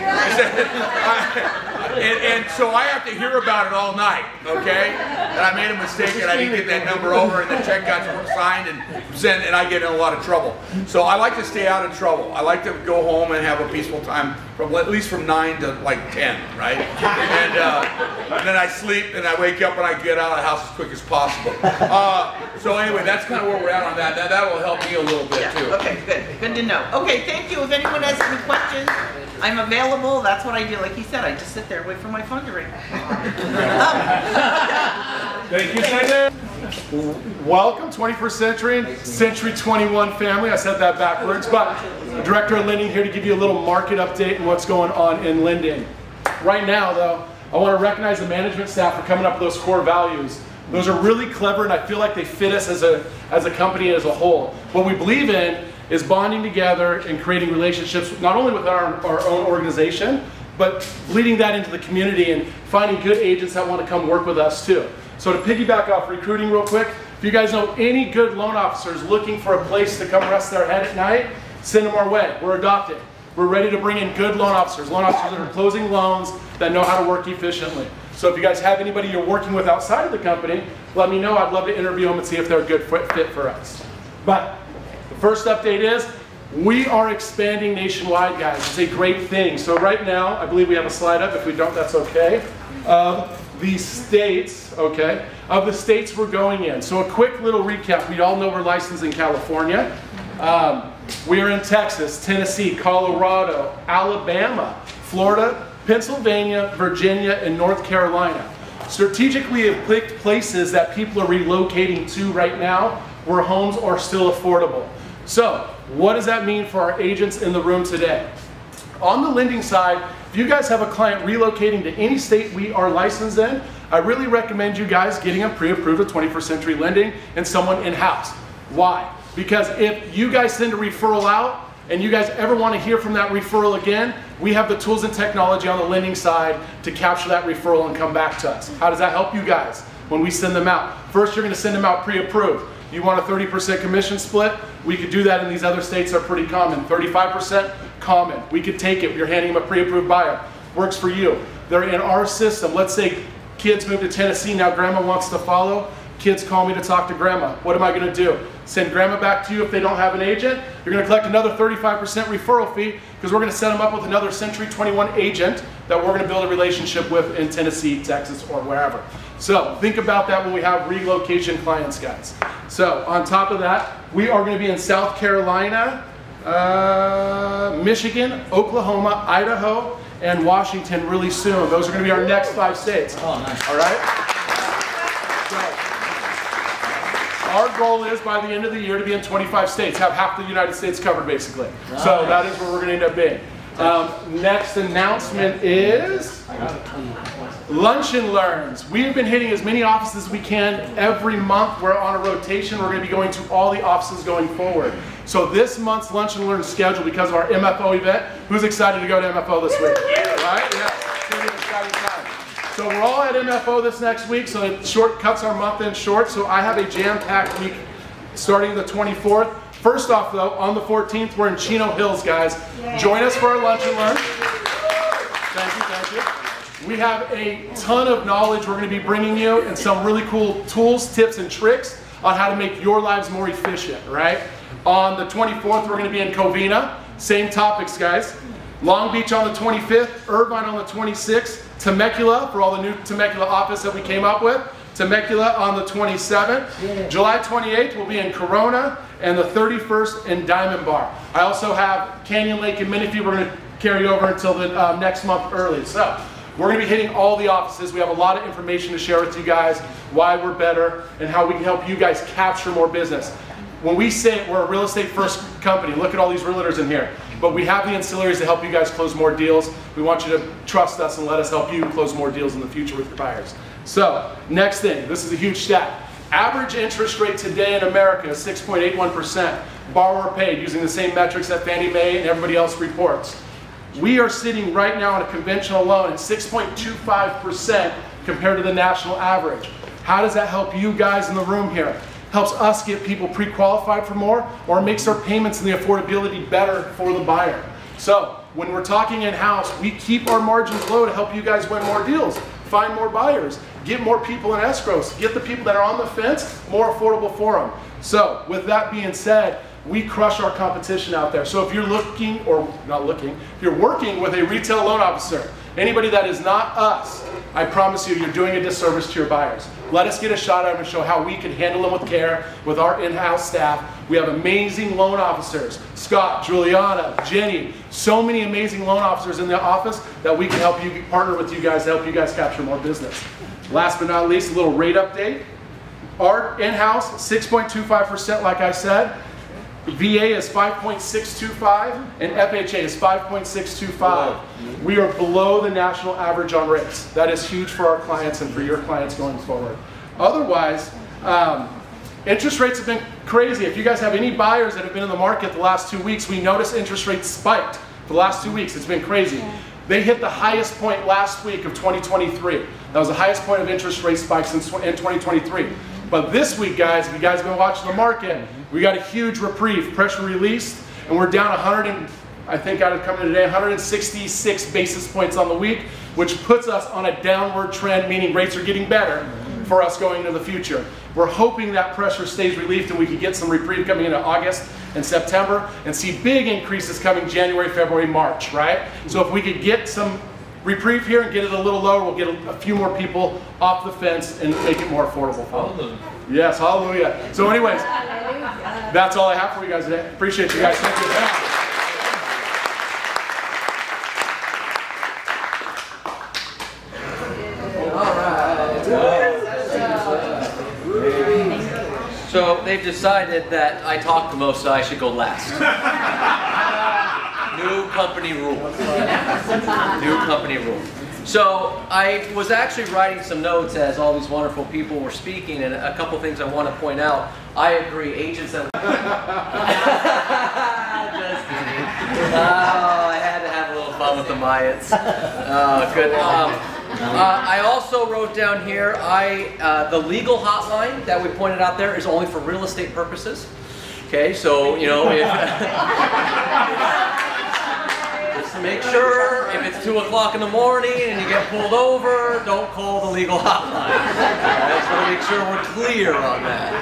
[SPEAKER 1] And so I have to hear about it all night, okay? And I made a mistake and I didn't get that number over and the check got signed and sent and I get in a lot of trouble. So I like to stay out of trouble. I like to go home and have a peaceful time from at least from 9 to like 10, right? And then I sleep and I wake up and I get out of the house as quick as possible. So anyway, that's kind of where we're at on that. That will help me a little bit too.
[SPEAKER 9] Okay, good. Good to know. Okay, thank you. If anyone has any questions, I'm available. That's what I do. Like he said, I just sit there and wait for my phone to ring.
[SPEAKER 10] Thank you, Senator. Welcome, 21st Century and Century 21 family. I said that backwards, but the Director of Lending here to give you a little market update and what's going on in lending. Right now, though, I want to recognize the management staff for coming up with those core values. Those are really clever, and I feel like they fit us as a company as a whole. What we believe in is bonding together and creating relationships, not only with our own organization, but leading that into the community and finding good agents that want to come work with us too. So to piggyback off recruiting real quick, if you guys know any good loan officers looking for a place to come rest their head at night, send them our way. We're adopting. We're ready to bring in good loan officers that are closing loans, that know how to work efficiently. So if you guys have anybody you're working with outside of the company, let me know. I'd love to interview them and see if they're a good fit for us. But the first update is we are expanding nationwide, guys. It's a great thing. So right now, I believe we have a slide up. If we don't, that's okay. The states, okay, of the states we're going in. So a quick little recap. We all know we're licensed in California. We are in Texas, Tennessee, Colorado, Alabama, Florida, Pennsylvania, Virginia, and North Carolina. Strategically, we have picked places that people are relocating to right now where homes are still affordable. So, what does that mean for our agents in the room today? On the lending side, if you guys have a client relocating to any state we are licensed in, I really recommend you guys getting them pre-approved with 21st Century Lending and someone in-house. Why? Because if you guys send a referral out and you guys ever want to hear from that referral again, we have the tools and technology on the lending side to capture that referral and come back to us. How does that help you guys when we send them out? First, you're going to send them out pre-approved. You want a 30% commission split? We could do that in these other states that are pretty common. 35% common. We could take it. You're handing them a pre-approved buyer. Works for you. They're in our system. Let's say kids move to Tennessee, now grandma wants to follow. Kids call me to talk to grandma. What am I going to do? Send grandma back to you if they don't have an agent. You're going to collect another 35% referral fee because we're going to set them up with another Century 21 agent that we're going to build a relationship with in Tennessee, Texas, or wherever. So think about that when we have relocation clients, guys. So on top of that, we are going to be in South Carolina, Michigan, Oklahoma, Idaho, and Washington really soon. Those are going to be our next 5 states.
[SPEAKER 3] Oh, nice.
[SPEAKER 10] All right? Our goal is by the end of the year to be in 25 states, have half the United States covered basically. Nice. So that is where we're going to end up being. Next announcement is Lunch and Learns. We've been hitting as many offices as we can every month. We're on a rotation. We're going to be going to all the offices going forward. So this month's Lunch and Learn schedule because of our MFO event. Who's excited to go to MFO this week? Right? Yeah. It's going to be an exciting time. So we're all at MFO this next week, so it cuts our month in short. So I have a jam-packed week starting the 24th. First off, though, on the 14th, we're in Chino Hills, guys. Join us for our Lunch and Learn. Thank you, thank you. We have a ton of knowledge we're going to be bringing you and some really cool tools, tips, and tricks on how to make your lives more efficient, right? On the 24th, we're going to be in Covina. Same topics, guys. Long Beach on the 25th, Irvine on the 26th, Temecula for all the new Temecula office that we came up with, Temecula on the 27th. July 28th, we'll be in Corona, and the 31st in Diamond Bar. I also have Canyon Lake and Menifee we're going to carry over until the next month early. So we're going to be hitting all the offices. We have a lot of information to share with you guys, why we're better, and how we can help you guys capture more business. When we say we're a real estate first company, look at all these realtors in here. But we have the ancillaries to help you guys close more deals. We want you to trust us and let us help you close more deals in the future with your buyers. So, next thing, this is a huge stat. Average interest rate today in America is 6.81%. Borrower paid using the same metrics that Fannie Mae and everybody else reports. We are sitting right now on a conventional loan at 6.25% compared to the national average. How does that help you guys in the room here? Helps us get people pre-qualified for more, or makes our payments and the affordability better for the buyer. So when we're talking in-house, we keep our margins low to help you guys win more deals, find more buyers, get more people in escrows, get the people that are on the fence more affordable for them. So with that being said, we crush our competition out there. So if you're looking, or not looking, if you're working with a retail loan officer, anybody that is not us, I promise you, you're doing a disservice to your buyers. Let us get a shot at them and show how we can handle them with care with our in-house staff. We have amazing loan officers, Scott, Juliana, Jenny, so many amazing loan officers in the office that we can help you partner with you guys to help you guys capture more business. Last but not least, a little rate update. Our in-house, 6.25%, like I said. VA is 5.625 and FHA is 5.625. We are below the national average on rates. That is huge for our clients and for your clients going forward. Otherwise, interest rates have been crazy. If you guys have any buyers that have been in the market the last 2 weeks, we noticed interest rates spiked for the last 2 weeks. It's been crazy. They hit the highest point last week of 2023. That was the highest point of interest rate spikes in 2023. But this week, guys, if you guys have been watching the market, we got a huge reprieve, pressure released, and we're down 166 basis points on the week, which puts us on a downward trend, meaning rates are getting better for us going into the future. We're hoping that pressure stays relieved and we can get some reprieve coming into August and September and see big increases coming January, February, March, right? So if we could get some reprieve here and get it a little lower, we'll get a few more people off the fence and make it more affordable for them. Yes, hallelujah. So anyways, that's all I have for you guys today. Appreciate you guys. Thank you.
[SPEAKER 3] So they've decided that I talk the most, so I should go last. New company rule. New company rule. So I was actually writing some notes as all these wonderful people were speaking, and a couple things I want to point out. I agree, agents that... Just kidding. Oh, I had to have a little fun with the Mayats. Oh, good. I also wrote down here, the legal hotline that we pointed out there is only for real estate purposes. Okay, so, you know, if... just to make sure, if it's 2 o'clock in the morning and you get pulled over, don't call the legal hotline. I just want to make sure we're clear on that.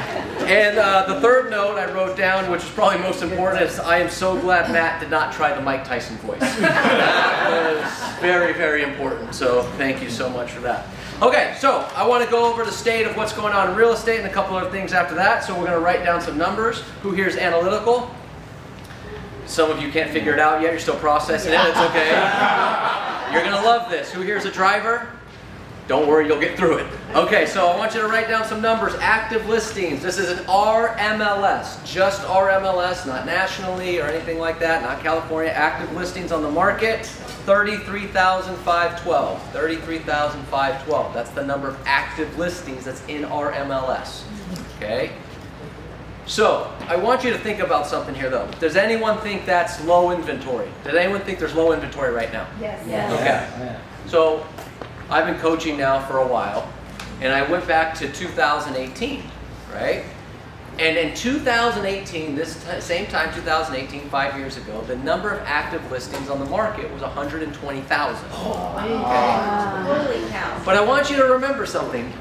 [SPEAKER 3] And the third note I wrote down, which is probably most important, is I am so glad Matt did not try the Mike Tyson voice. That was very, very important. So thank you so much for that. Okay, so I want to go over the state of what's going on in real estate and a couple other things after that. So we're going to write down some numbers. Who here is analytical? Some of you can't figure it out yet. You're still processing it. It's okay. You're going to love this. Who here is a driver? Don't worry, you'll get through it. Okay, so I want you to write down some numbers. Active listings. This is an RMLS. Just RMLS, not nationally or anything like that. Not California. Active listings on the market. 33,512. 33,512. That's the number of active listings that's in RMLS. Okay? So, I want you to think about something here though. Does anyone think that's low inventory? Does anyone think there's low inventory right now?
[SPEAKER 11] Yes.
[SPEAKER 3] Okay. So, I've been coaching now for a while, and I went back to 2018, right? And in 2018, same time, 2018, 5 years ago, the number of active listings on the market was 120,000.
[SPEAKER 11] Holy cow.
[SPEAKER 3] But I want you to remember something.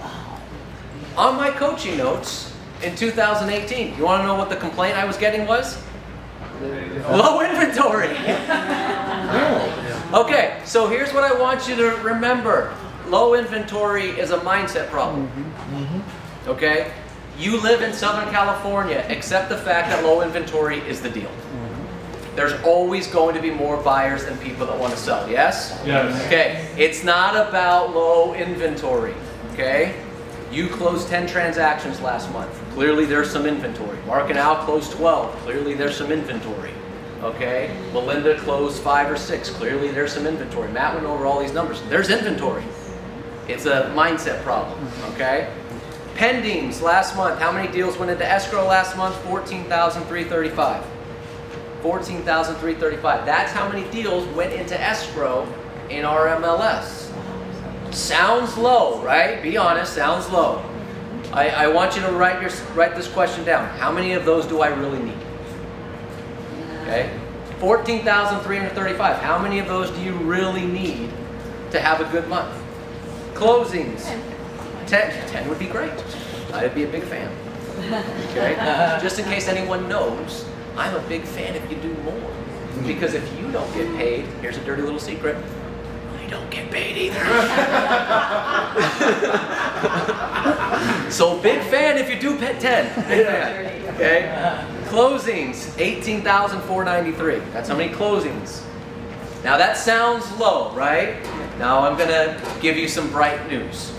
[SPEAKER 3] On my coaching notes in 2018, you want to know what the complaint I was getting was? Low inventory. Okay, so here's what I want you to remember. Low inventory is a mindset problem. Okay? You live in Southern California. Accept the fact that low inventory is the deal. There's always going to be more buyers than people that want to sell, yes?
[SPEAKER 10] Yes.
[SPEAKER 3] Okay, it's not about low inventory, okay? You closed 10 transactions last month. Clearly there's some inventory. Mark and Al closed 12. Clearly there's some inventory. Okay? Melinda closed 5 or 6. Clearly there's some inventory. Matt went over all these numbers. There's inventory. It's a mindset problem. Okay? Pendings last month. How many deals went into escrow last month? 14,335. 14,335. That's how many deals went into escrow in our MLS. Sounds low, right? Be honest, sounds low. I want you to write this question down. How many of those do I really need? Okay? 14,335. How many of those do you really need to have a good month? Closings. 10 would be great. I'd be a big fan. Okay? Just in case anyone knows, I'm a big fan if you do more. Because if you don't get paid, here's a dirty little secret, I don't get paid either. So big fan if you do 10. Big fan. Okay? Closings, 18,493. That's how many closings. Now that sounds low, right? Now I'm going to give you some bright news.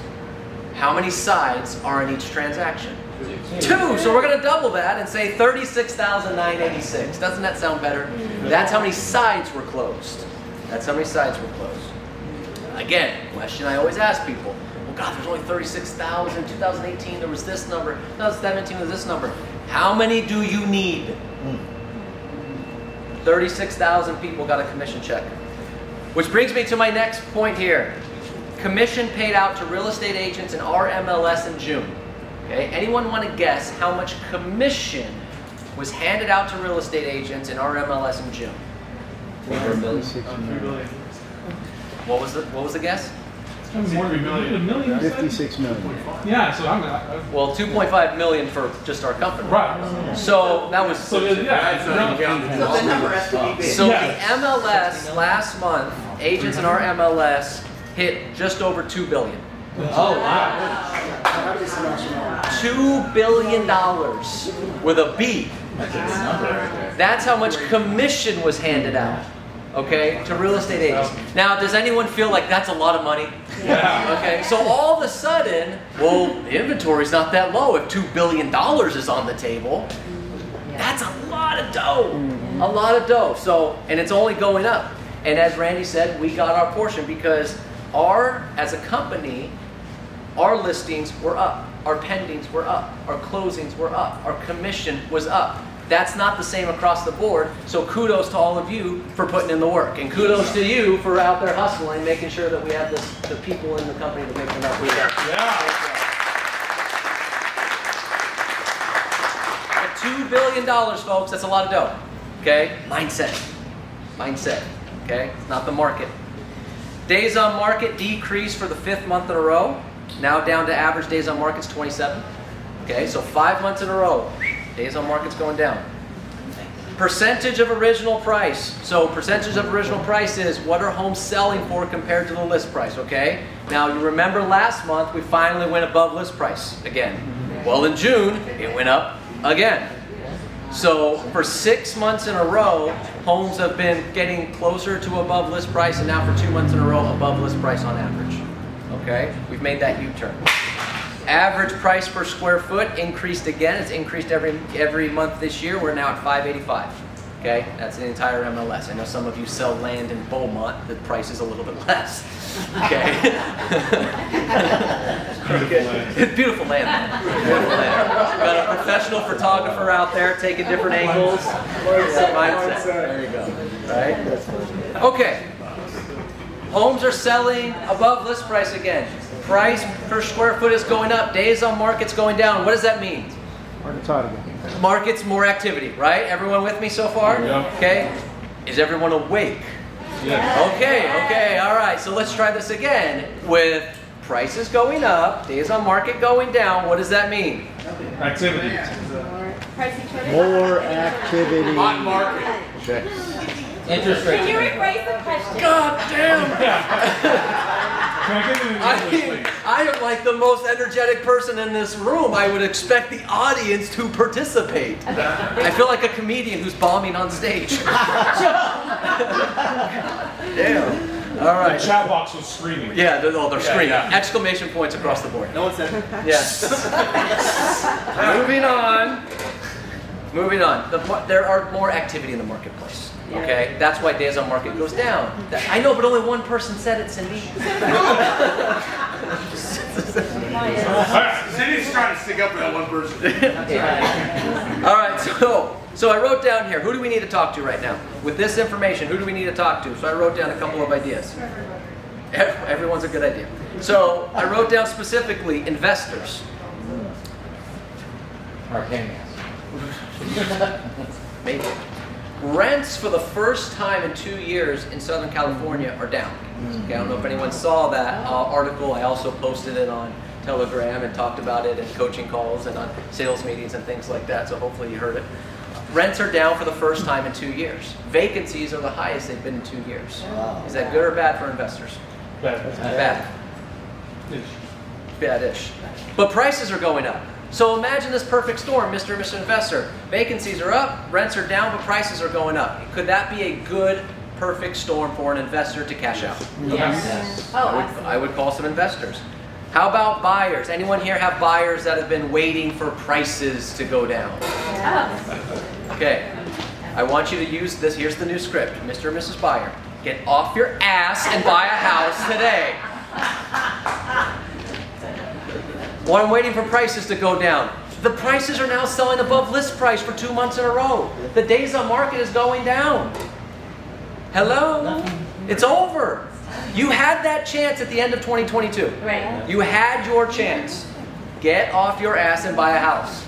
[SPEAKER 3] How many sides are in each transaction? 2. So we're going to double that and say 36,986. Doesn't that sound better? That's how many sides were closed. That's how many sides were closed. Again, question I always ask people. Well, God, there's only 36,000. 2018, there was this number. 2017, there was this number. How many do you need? 36,000 people got a commission check. Which brings me to my next point here. Commission paid out to real estate agents in our MLS in June. Okay, anyone want to guess how much commission was handed out to real estate agents in our MLS in June? 3 billion. What was the guess?
[SPEAKER 12] More than a million. 56 million. Yeah, so I'm
[SPEAKER 3] well, 2.5 million for just our company.
[SPEAKER 12] Right.
[SPEAKER 3] So that was.
[SPEAKER 12] So yeah.
[SPEAKER 9] So the number has to be big.
[SPEAKER 3] So the MLS last month, agents in our MLS hit just over 2 billion.
[SPEAKER 12] Oh wow.
[SPEAKER 3] $2 billion with a B. That's how much commission was handed out, okay, to real estate agents. Now, does anyone feel like that's a lot of money?
[SPEAKER 12] Yeah.
[SPEAKER 3] Okay, so all of a sudden, well, the inventory's not that low if $2 billion is on the table. That's a lot of dough. A lot of dough. So, and it's only going up. And as Randy said, we got our portion because as a company, our listings were up, our pendings were up, our closings were up, our commission was up. That's not the same across the board, so kudos to all of you for putting in the work. And kudos to you for out there hustling, making sure that we have the people in the company to make them up. $2 billion, folks, that's a lot of dough. Okay? Mindset. Mindset. Okay? It's not the market. Days on market decreased for the 5th month in a row. Now down to average days on market's 27. Okay, so 5 months in a row, days on market's going down. Percentage of original price. So percentage of original price is what are homes selling for compared to the list price, okay? Now you remember last month we finally went above list price again. Well, in June, it went up again. So for 6 months in a row, homes have been getting closer to above list price, and now for 2 months in a row, above list price on average. Okay, we've made that U-turn. Average price per square foot increased again. It's increased every month this year. We're now at $585. Okay, that's the entire MLS. I know some of you sell land in Beaumont. The price is a little bit less. Okay. Beautiful land. Beautiful land. Got a professional photographer out there taking different angles. Mindset. There you go. Right. Okay. Homes are selling above list price again. Price per square foot is going up. Days on market's going down. What does that mean?
[SPEAKER 12] Market's hot again.
[SPEAKER 3] Market's more activity, right? Everyone with me so far?
[SPEAKER 12] Yeah.
[SPEAKER 3] Okay. Is everyone awake?
[SPEAKER 12] Yeah.
[SPEAKER 3] Okay, all right. So let's try this again. With prices going up, days on market going down, what does that mean?
[SPEAKER 12] Activity.
[SPEAKER 11] More
[SPEAKER 12] activity.
[SPEAKER 1] Hot market.
[SPEAKER 12] Check.
[SPEAKER 3] Interest rate.
[SPEAKER 11] Can you rephrase the question?
[SPEAKER 3] God damn!
[SPEAKER 12] I
[SPEAKER 3] I am like the most energetic person in this room. I would expect the audience to participate. I feel like a comedian who's bombing on stage. Damn. All right.
[SPEAKER 12] The chat box was screaming.
[SPEAKER 3] Yeah, they're screaming.
[SPEAKER 12] Yeah.
[SPEAKER 3] Exclamation points across the board.
[SPEAKER 6] No one said
[SPEAKER 3] Yes. Moving on. Moving on. There are more activity in the marketplace. Okay, that's why days on market goes down. I know, but only one person said it, Cindy.
[SPEAKER 1] Cindy's trying to stick up for that one person.
[SPEAKER 3] All right, so I wrote down here, who do we need to talk to right now? With this information, who do we need to talk to? So I wrote down a couple of ideas. Everyone's a good idea. So I wrote down specifically investors.
[SPEAKER 2] Or opinions.
[SPEAKER 3] Maybe. Rents for the first time in 2 years in Southern California are down. Okay, I don't know if anyone saw that article. I also posted it on Telegram and talked about it in coaching calls and on sales meetings and things like that, so hopefully you heard it. Rents are down for the first time in 2 years. Vacancies are the highest they've been in 2 years. Is that good or bad for investors?
[SPEAKER 12] Bad.
[SPEAKER 3] Bad. Bad-ish. But prices are going up. So imagine this perfect storm, Mr. and Mrs. Investor. Vacancies are up, rents are down, but prices are going up. Could that be a good, perfect storm for an investor to cash out?
[SPEAKER 11] Yes.
[SPEAKER 3] I would call some investors. How about buyers? Anyone here have buyers that have been waiting for prices to go down? Okay. I want you to use this. Here's the new script. Mr. and Mrs. Buyer, get off your ass and buy a house today. Well, I'm waiting for prices to go down. The prices are now selling above list price for 2 months in a row. The days on market is going down. Hello? It's over. You had that chance at the end of 2022.
[SPEAKER 11] Right.
[SPEAKER 3] You had your chance. Get off your ass and buy a house.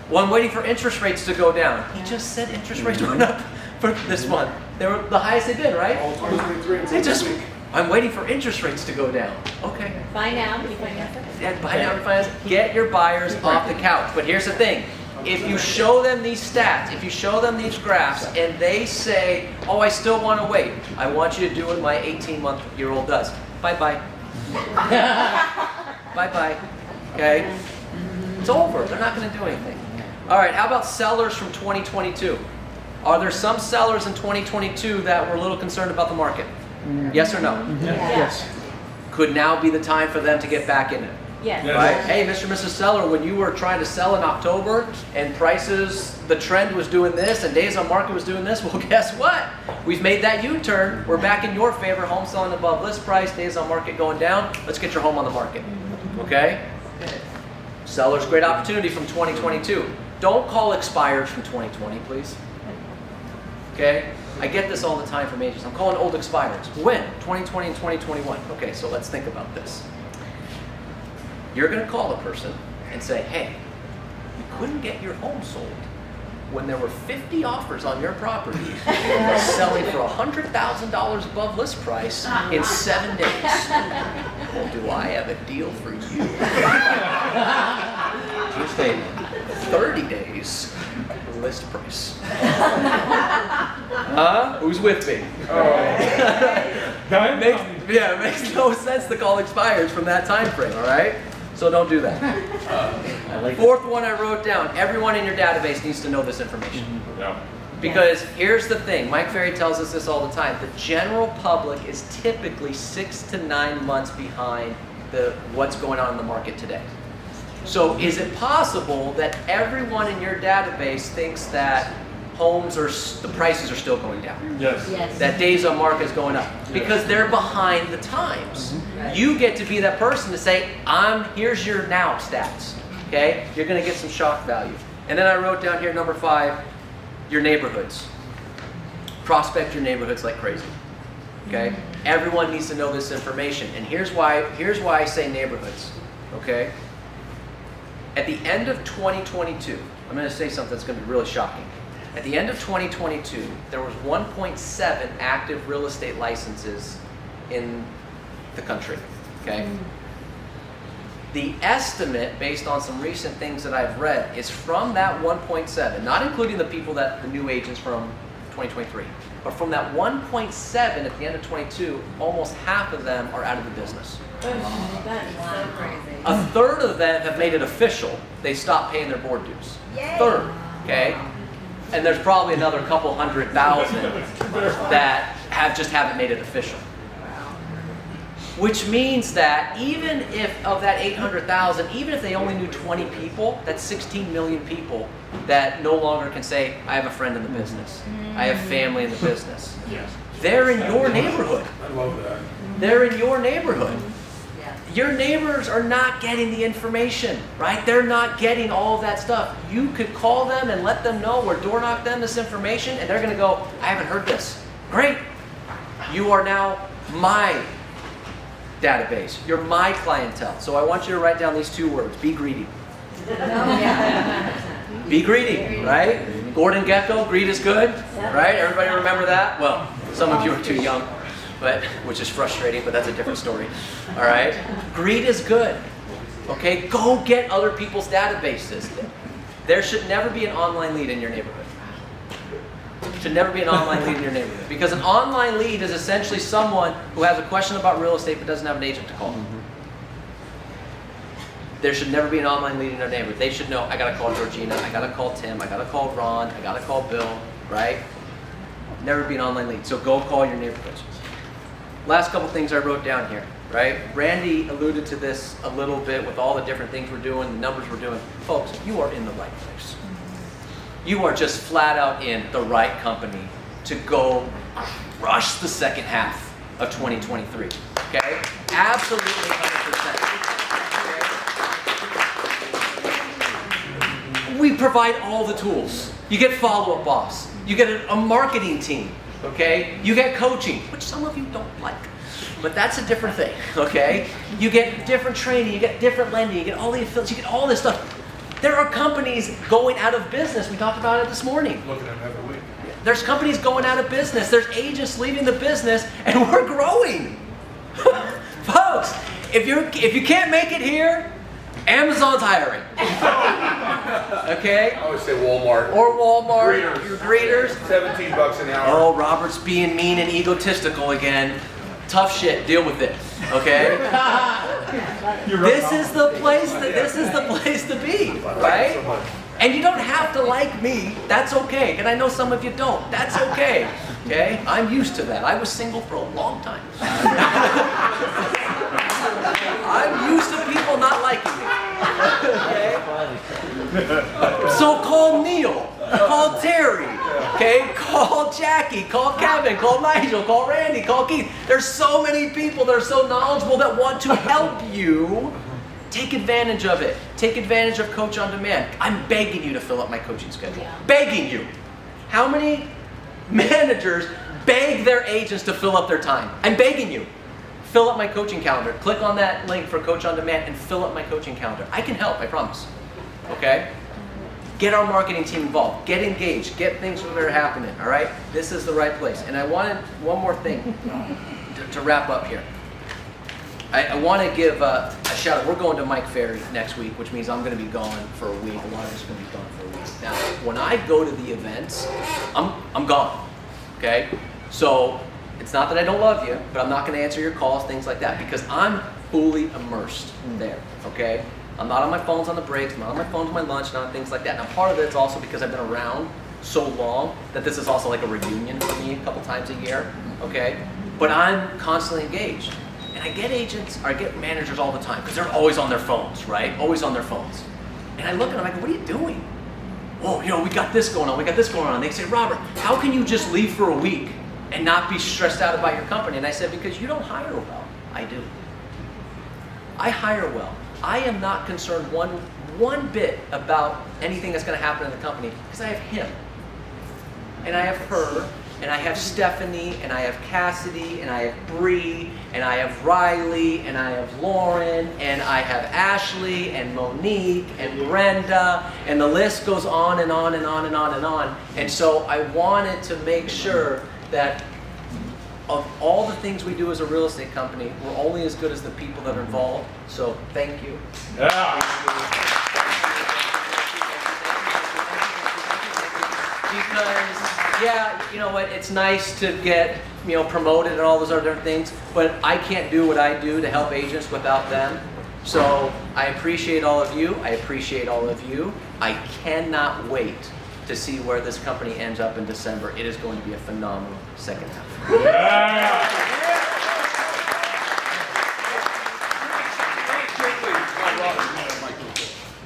[SPEAKER 3] Well, I'm waiting for interest rates to go down. He just said interest rates went up for this month. They were the highest they've been, right?
[SPEAKER 10] All 2023
[SPEAKER 3] I'm waiting for interest rates to go down. Okay.
[SPEAKER 11] Buy now, refinance it.
[SPEAKER 3] Yeah, buy now, refinance. Get your buyers off the couch. But here's the thing. If you show them these stats, if you show them these graphs, and they say, oh, I still want to wait, I want you to do what my 18-month-year-old does. Bye-bye. Bye-bye. Okay? It's over. They're not going to do anything. All right, how about sellers from 2022? Are there some sellers in 2022 that were a little concerned about the market? Yes or no?
[SPEAKER 11] Yes.
[SPEAKER 3] Could now be the time for them to get back in it.
[SPEAKER 11] Yes.
[SPEAKER 3] Right? Hey, Mr. and Mrs. Seller, when you were trying to sell in October and prices, the trend was doing this and days on market was doing this, well, guess what? We've made that U-turn. We're back in your favor. Home selling above list price, days on market going down. Let's get your home on the market. Okay? Sellers, great opportunity from 2022. Don't call expireds from 2020, please. Okay? I get this all the time from agents. I'm calling old expireds. When? 2020 and 2021. Okay, so let's think about this. You're going to call a person and say, hey, you couldn't get your home sold when there were 50 offers on your property selling for $100,000 above list price in 7 days. Well, do I have a deal for you? Just say 30 days list price. Who's with me? It makes no sense to call expireds from that time frame, all right? So don't do that. Fourth one I wrote down, everyone in your database needs to know this information. Because here's the thing, Mike Ferry tells us this all the time, the general public is typically 6 to 9 months behind what's going on in the market today. So is it possible that everyone in your database thinks that the prices are still going down?
[SPEAKER 12] Yes.
[SPEAKER 3] That days on market is going up. Because they're behind the times. You get to be that person to say, here's your now stats. Okay? You're going to get some shock value. And then I wrote down here, number 5, your neighborhoods. Prospect your neighborhoods like crazy. Okay? Everyone needs to know this information. And here's why I say neighborhoods. Okay? At the end of 2022, I'm going to say something that's going to be really shocking. At the end of 2022, there was 1.7 active real estate licenses in the country. Okay? The estimate, based on some recent things that I've read, is from that 1.7, not including the people the new agents from 2023, but from that 1.7 at the end of 22, almost half of them are out of the business.
[SPEAKER 11] That is so crazy.
[SPEAKER 3] A third of them have made it official. They stopped paying their board dues.
[SPEAKER 11] Yay.
[SPEAKER 3] Third, okay? And there's probably another couple 100,000 that haven't made it official. Which means that even if of that 800,000, even if they only knew 20 people, that's 16 million people that no longer can say, I have a friend in the business. I have family in the business. They're in your neighborhood.
[SPEAKER 10] I love that.
[SPEAKER 3] They're in your neighborhood. Your neighbors are not getting the information, right? They're not getting all of that stuff. You could call them and let them know or door knock them this information, and they're going to go, I haven't heard this. Great. You are now my database. You're my clientele. So I want you to write down these 2 words. Be greedy. Be greedy, right? Gordon Gekko, greed is good, right? Everybody remember that? Well, some of you are too young, but which is frustrating, but that's a different story. All right? Greed is good. Okay? Go get other people's databases. There should never be an online lead in your neighborhood. Should never be an online lead in your neighborhood. Because an online lead is essentially someone who has a question about real estate but doesn't have an agent to call. There should never be an online lead in their neighborhood. They should know, I gotta call Georgina, I gotta call Tim, I gotta call Ron, I gotta call Bill, right? Never be an online lead. So go call your neighborhoods. Last couple things I wrote down here, right? Randy alluded to this a little bit with all the different things we're doing, the numbers we're doing. Folks, you are in the right place. You are just flat out in the right company to go crush the second half of 2023, okay? Absolutely 100%. We provide all the tools. You get Follow Up Boss. You get a marketing team, okay? You get coaching, which some of you don't like, but that's a different thing, okay? You get different training, you get different lending, you get all the affiliates, you get all this stuff. There are companies going out of business. We talked about it this morning.
[SPEAKER 1] Looking at them every week.
[SPEAKER 3] There's companies going out of business. There's agents leaving the business, and we're growing. Folks, if you can't make it here, Amazon's hiring. Okay?
[SPEAKER 1] I would say Walmart.
[SPEAKER 3] Or Walmart.
[SPEAKER 1] Greeters.
[SPEAKER 3] Your greeters.
[SPEAKER 1] $17 an hour.
[SPEAKER 3] Oh, Robert's being mean and egotistical again. Tough shit. Deal with it. Okay? This is the place to be, right? And you don't have to like me. That's okay. And I know some of you don't. That's okay. Okay? I'm used to that. I was single for a long time. I'm used to people not liking me. Okay? So call Neil, call Terry, okay? Call Jackie, call Kevin, call Nigel, call Randy, call Keith. There's so many people that are so knowledgeable that want to help you. Take advantage of it. Take advantage of Coach on Demand. I'm begging you to fill up my coaching schedule. Begging you. How many managers beg their agents to fill up their time? I'm begging you. Fill up my coaching calendar. Click on that link for Coach on Demand and fill up my coaching calendar. I can help, I promise. Okay? Get our marketing team involved. Get engaged. Get things that are happening, all right? This is the right place. And I wanted one more thing to wrap up here. I want to give a shout out. We're going to Mike Ferry next week, which means I'm going to be gone for a week. A lot of us are going to be gone for a week. Now, when I go to the events, I'm gone, okay? So it's not that I don't love you, but I'm not going to answer your calls, things like that, because I'm fully immersed there, okay? I'm not on my phones on the breaks, I'm not on my phones on my lunch, not on things like that. Now, part of it's also because I've been around so long that this is also like a reunion for me a couple times a year, okay? But I'm constantly engaged. And I get agents, or I get managers all the time, because they're always on their phones, right? Always on their phones. And I look at them, I go, what are you doing? Oh, you know, we got this going on, we got this going on. They say, Robert, how can you just leave for a week and not be stressed out about your company? And I said, because you don't hire well. I do. I hire well. I am not concerned one bit about anything that's going to happen in the company, because I have him. And I have her. And I have Stephanie, and I have Cassidy, and I have Bree, and I have Riley, and I have Lauren, and I have Ashley, and Monique, and Brenda, and the list goes on and on and on and on and on. And so I wanted to make sure that of all the things we do as a real estate company, we're only as good as the people that are involved. So thank you.
[SPEAKER 12] Yeah.
[SPEAKER 3] Because, yeah, you know what, it's nice to get, you know, promoted and all those other things, but I can't do what I do to help agents without them. So I appreciate all of you. I appreciate all of you. I cannot wait to see where this company ends up in December. It is going to be a phenomenal second half.
[SPEAKER 12] Yeah.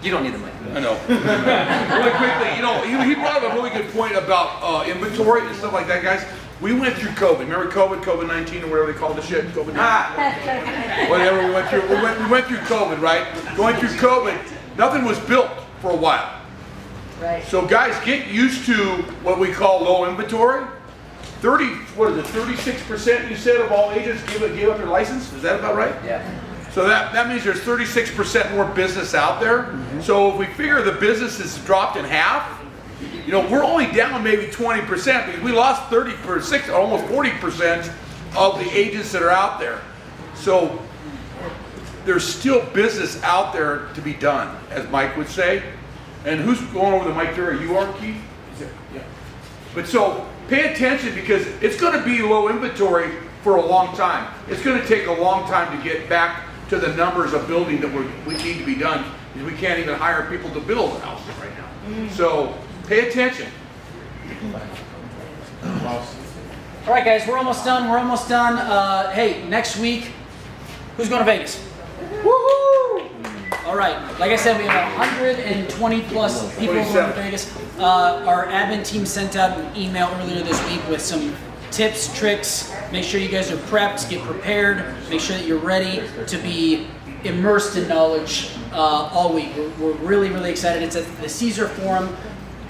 [SPEAKER 3] You don't need the mic.
[SPEAKER 1] I know. Really quickly, you know, he brought up a really good point about inventory and stuff like that, guys. We went through COVID. Remember COVID-19 or whatever they called the shit? COVID-19. Whatever we went through. We went through COVID, right? Going through COVID, nothing was built for a while.
[SPEAKER 9] Right.
[SPEAKER 1] So guys, get used to what we call low inventory. 36% you said of all agents give up their license? Is that about right?
[SPEAKER 3] Yeah.
[SPEAKER 1] So that means there's 36% more business out there. So if we figure the business has dropped in half, You know, we're only down maybe 20% because we lost 30%, almost 40% of the agents that are out there. So there's still business out there to be done, as Mike would say. And who's going over the mic there? You are, Keith? Yeah. But so pay attention because it's going to be low inventory for a long time. It's going to take a long time to get back to the numbers of building that we need to be done. We can't even hire people to build houses right now. So pay attention.
[SPEAKER 4] All right, guys, we're almost done. We're almost done. Hey, next week, who's going to Vegas? Woohoo! All right, like I said, we have 120 plus people going to Vegas. Our admin team sent out an email earlier this week with some tips, tricks. Make sure you guys are prepped, get prepared, make sure that you're ready to be immersed in knowledge all week. We're really, really excited. It's at the Caesar Forum.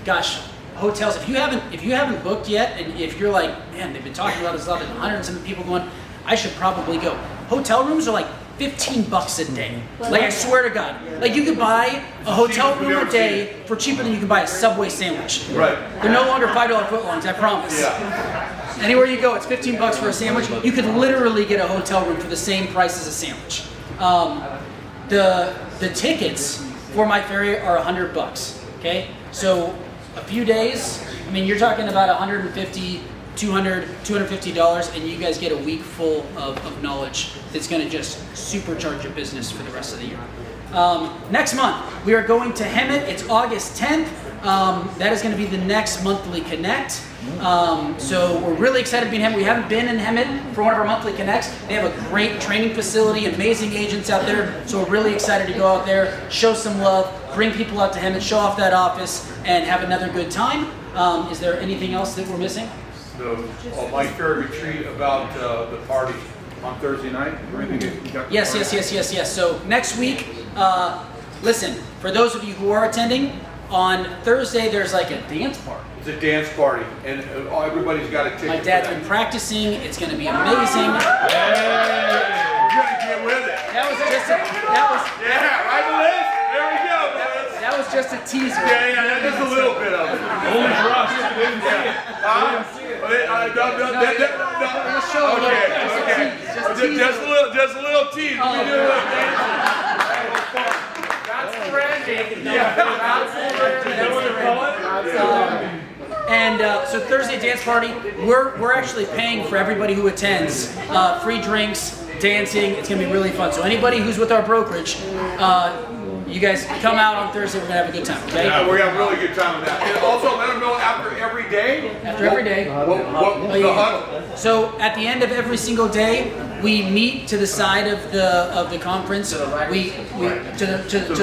[SPEAKER 4] Gosh, hotels, if you haven't booked yet, and if you're like, man, they've been talking about this stuff and 100 people going, I should probably go. Hotel rooms are like $15 a day. Like, I swear to God. Like, you could buy a hotel room a day for cheaper than you can buy a Subway sandwich.
[SPEAKER 1] Right.
[SPEAKER 4] They're no longer $5 footlongs, I promise.
[SPEAKER 1] Yeah.
[SPEAKER 4] Anywhere you go, it's $15 for a sandwich. You could literally get a hotel room for the same price as a sandwich. The tickets for My Ferry are $100. Okay, so a few days. I mean, you're talking about $150, $200, $250, and you guys get a week full of knowledge that's going to just supercharge your business for the rest of the year. Next month, we are going to Hemet. It's August 10th. That is going to be the next monthly Connect. So we're really excited to be in Hemet. We haven't been in Hemet for one of our monthly Connects. They have a great training facility, amazing agents out there. So we're really excited to go out there, show some love, bring people out to Hemet, show off that office, and have another good time. Is there anything else that we're missing?
[SPEAKER 1] The My Ferry retreat about the party on Thursday night.
[SPEAKER 4] Yes. So next week, listen, for those of you who are attending, on Thursday there's like a dance party.
[SPEAKER 1] It's a dance party, and everybody's got a ticket.
[SPEAKER 4] My dad's been practicing. It's going to be amazing.
[SPEAKER 1] We're gonna get with it.
[SPEAKER 4] That was
[SPEAKER 1] right, Liz? There we go, Liz.
[SPEAKER 4] That was just a teaser.
[SPEAKER 1] Yeah, that's a little bit of it.
[SPEAKER 12] Only for us.
[SPEAKER 1] Just a little tease.
[SPEAKER 6] That's branding.
[SPEAKER 4] And so Thursday dance party, we're actually paying for everybody who attends. Free drinks, dancing. It's gonna be really fun. So anybody who's with our brokerage, you guys come out on Thursday. We're gonna have a good time. Okay?
[SPEAKER 1] Yeah, we're gonna have a really good time with that. And also let them know after every day.
[SPEAKER 4] After every day.
[SPEAKER 1] What the huddle.
[SPEAKER 4] So at the end of every single day, we meet to the side of the conference. To the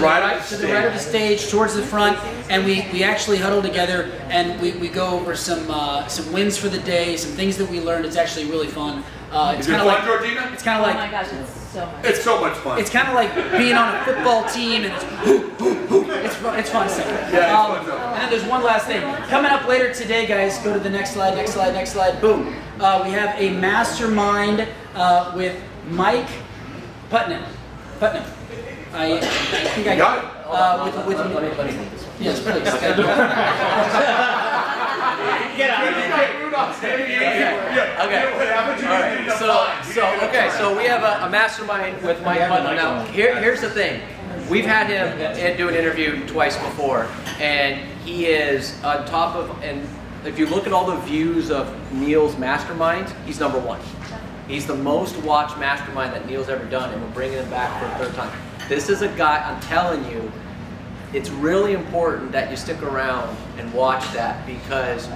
[SPEAKER 4] right of the stage, towards the front, and we actually huddle together and we go over some wins for the day, some things that we learned. It's actually really fun.
[SPEAKER 1] It's kind of like Georgina.
[SPEAKER 4] It's kind of like.
[SPEAKER 11] Oh my gosh, it's so much.
[SPEAKER 1] It's so much fun.
[SPEAKER 4] It's kind of like being on a football team, and it's fun stuff.
[SPEAKER 1] Yeah, it's fun.
[SPEAKER 4] And then there's one last thing coming up later today, guys. Go to the next slide. Next slide. Boom. We have a mastermind with Mike Putnam. I think I got it. With yes, please.
[SPEAKER 6] Get out of here. So we have a mastermind with Mike Putnam. Now, here's the thing. We've had him do an interview twice before, and he is on top of, and if you look at all the views of Neil's mastermind, he's number one. He's the most watched mastermind that Neil's ever done, and we're bringing him back for a third time. This is a guy, I'm telling you, it's really important that you stick around and watch that, because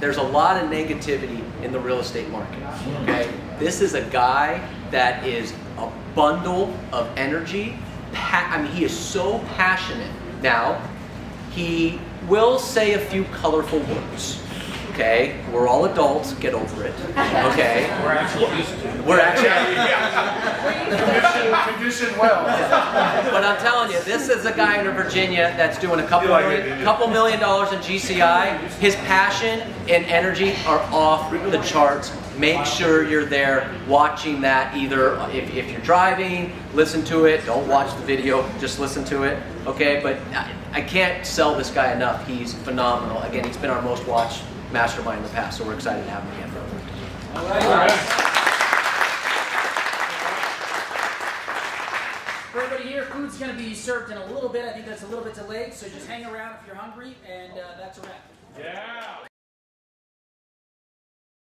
[SPEAKER 6] there's a lot of negativity in the real estate market, okay? This is a guy that is a bundle of energy. I mean, he is so passionate. Now, he will say a few colorful words, okay? We're all adults, get over it, okay?
[SPEAKER 12] We're actually used to it.
[SPEAKER 6] We're actually,
[SPEAKER 10] Conditioned well.
[SPEAKER 6] but I'm telling you, this is a guy in Virginia that's doing a couple million dollars in GCI. His passion and energy are off the charts.
[SPEAKER 3] make sure you're there watching that. Either if you're driving, listen to it. Don't watch the video, just listen to it. Okay, but I can't sell this guy enough. He's phenomenal. Again, he's been our most watched mastermind in the past, so we're excited to have him again.
[SPEAKER 4] All right. For everybody here, food's going to be served in a little bit. I think that's a little bit delayed, so just hang around if you're hungry, and that's a wrap.
[SPEAKER 10] Yeah.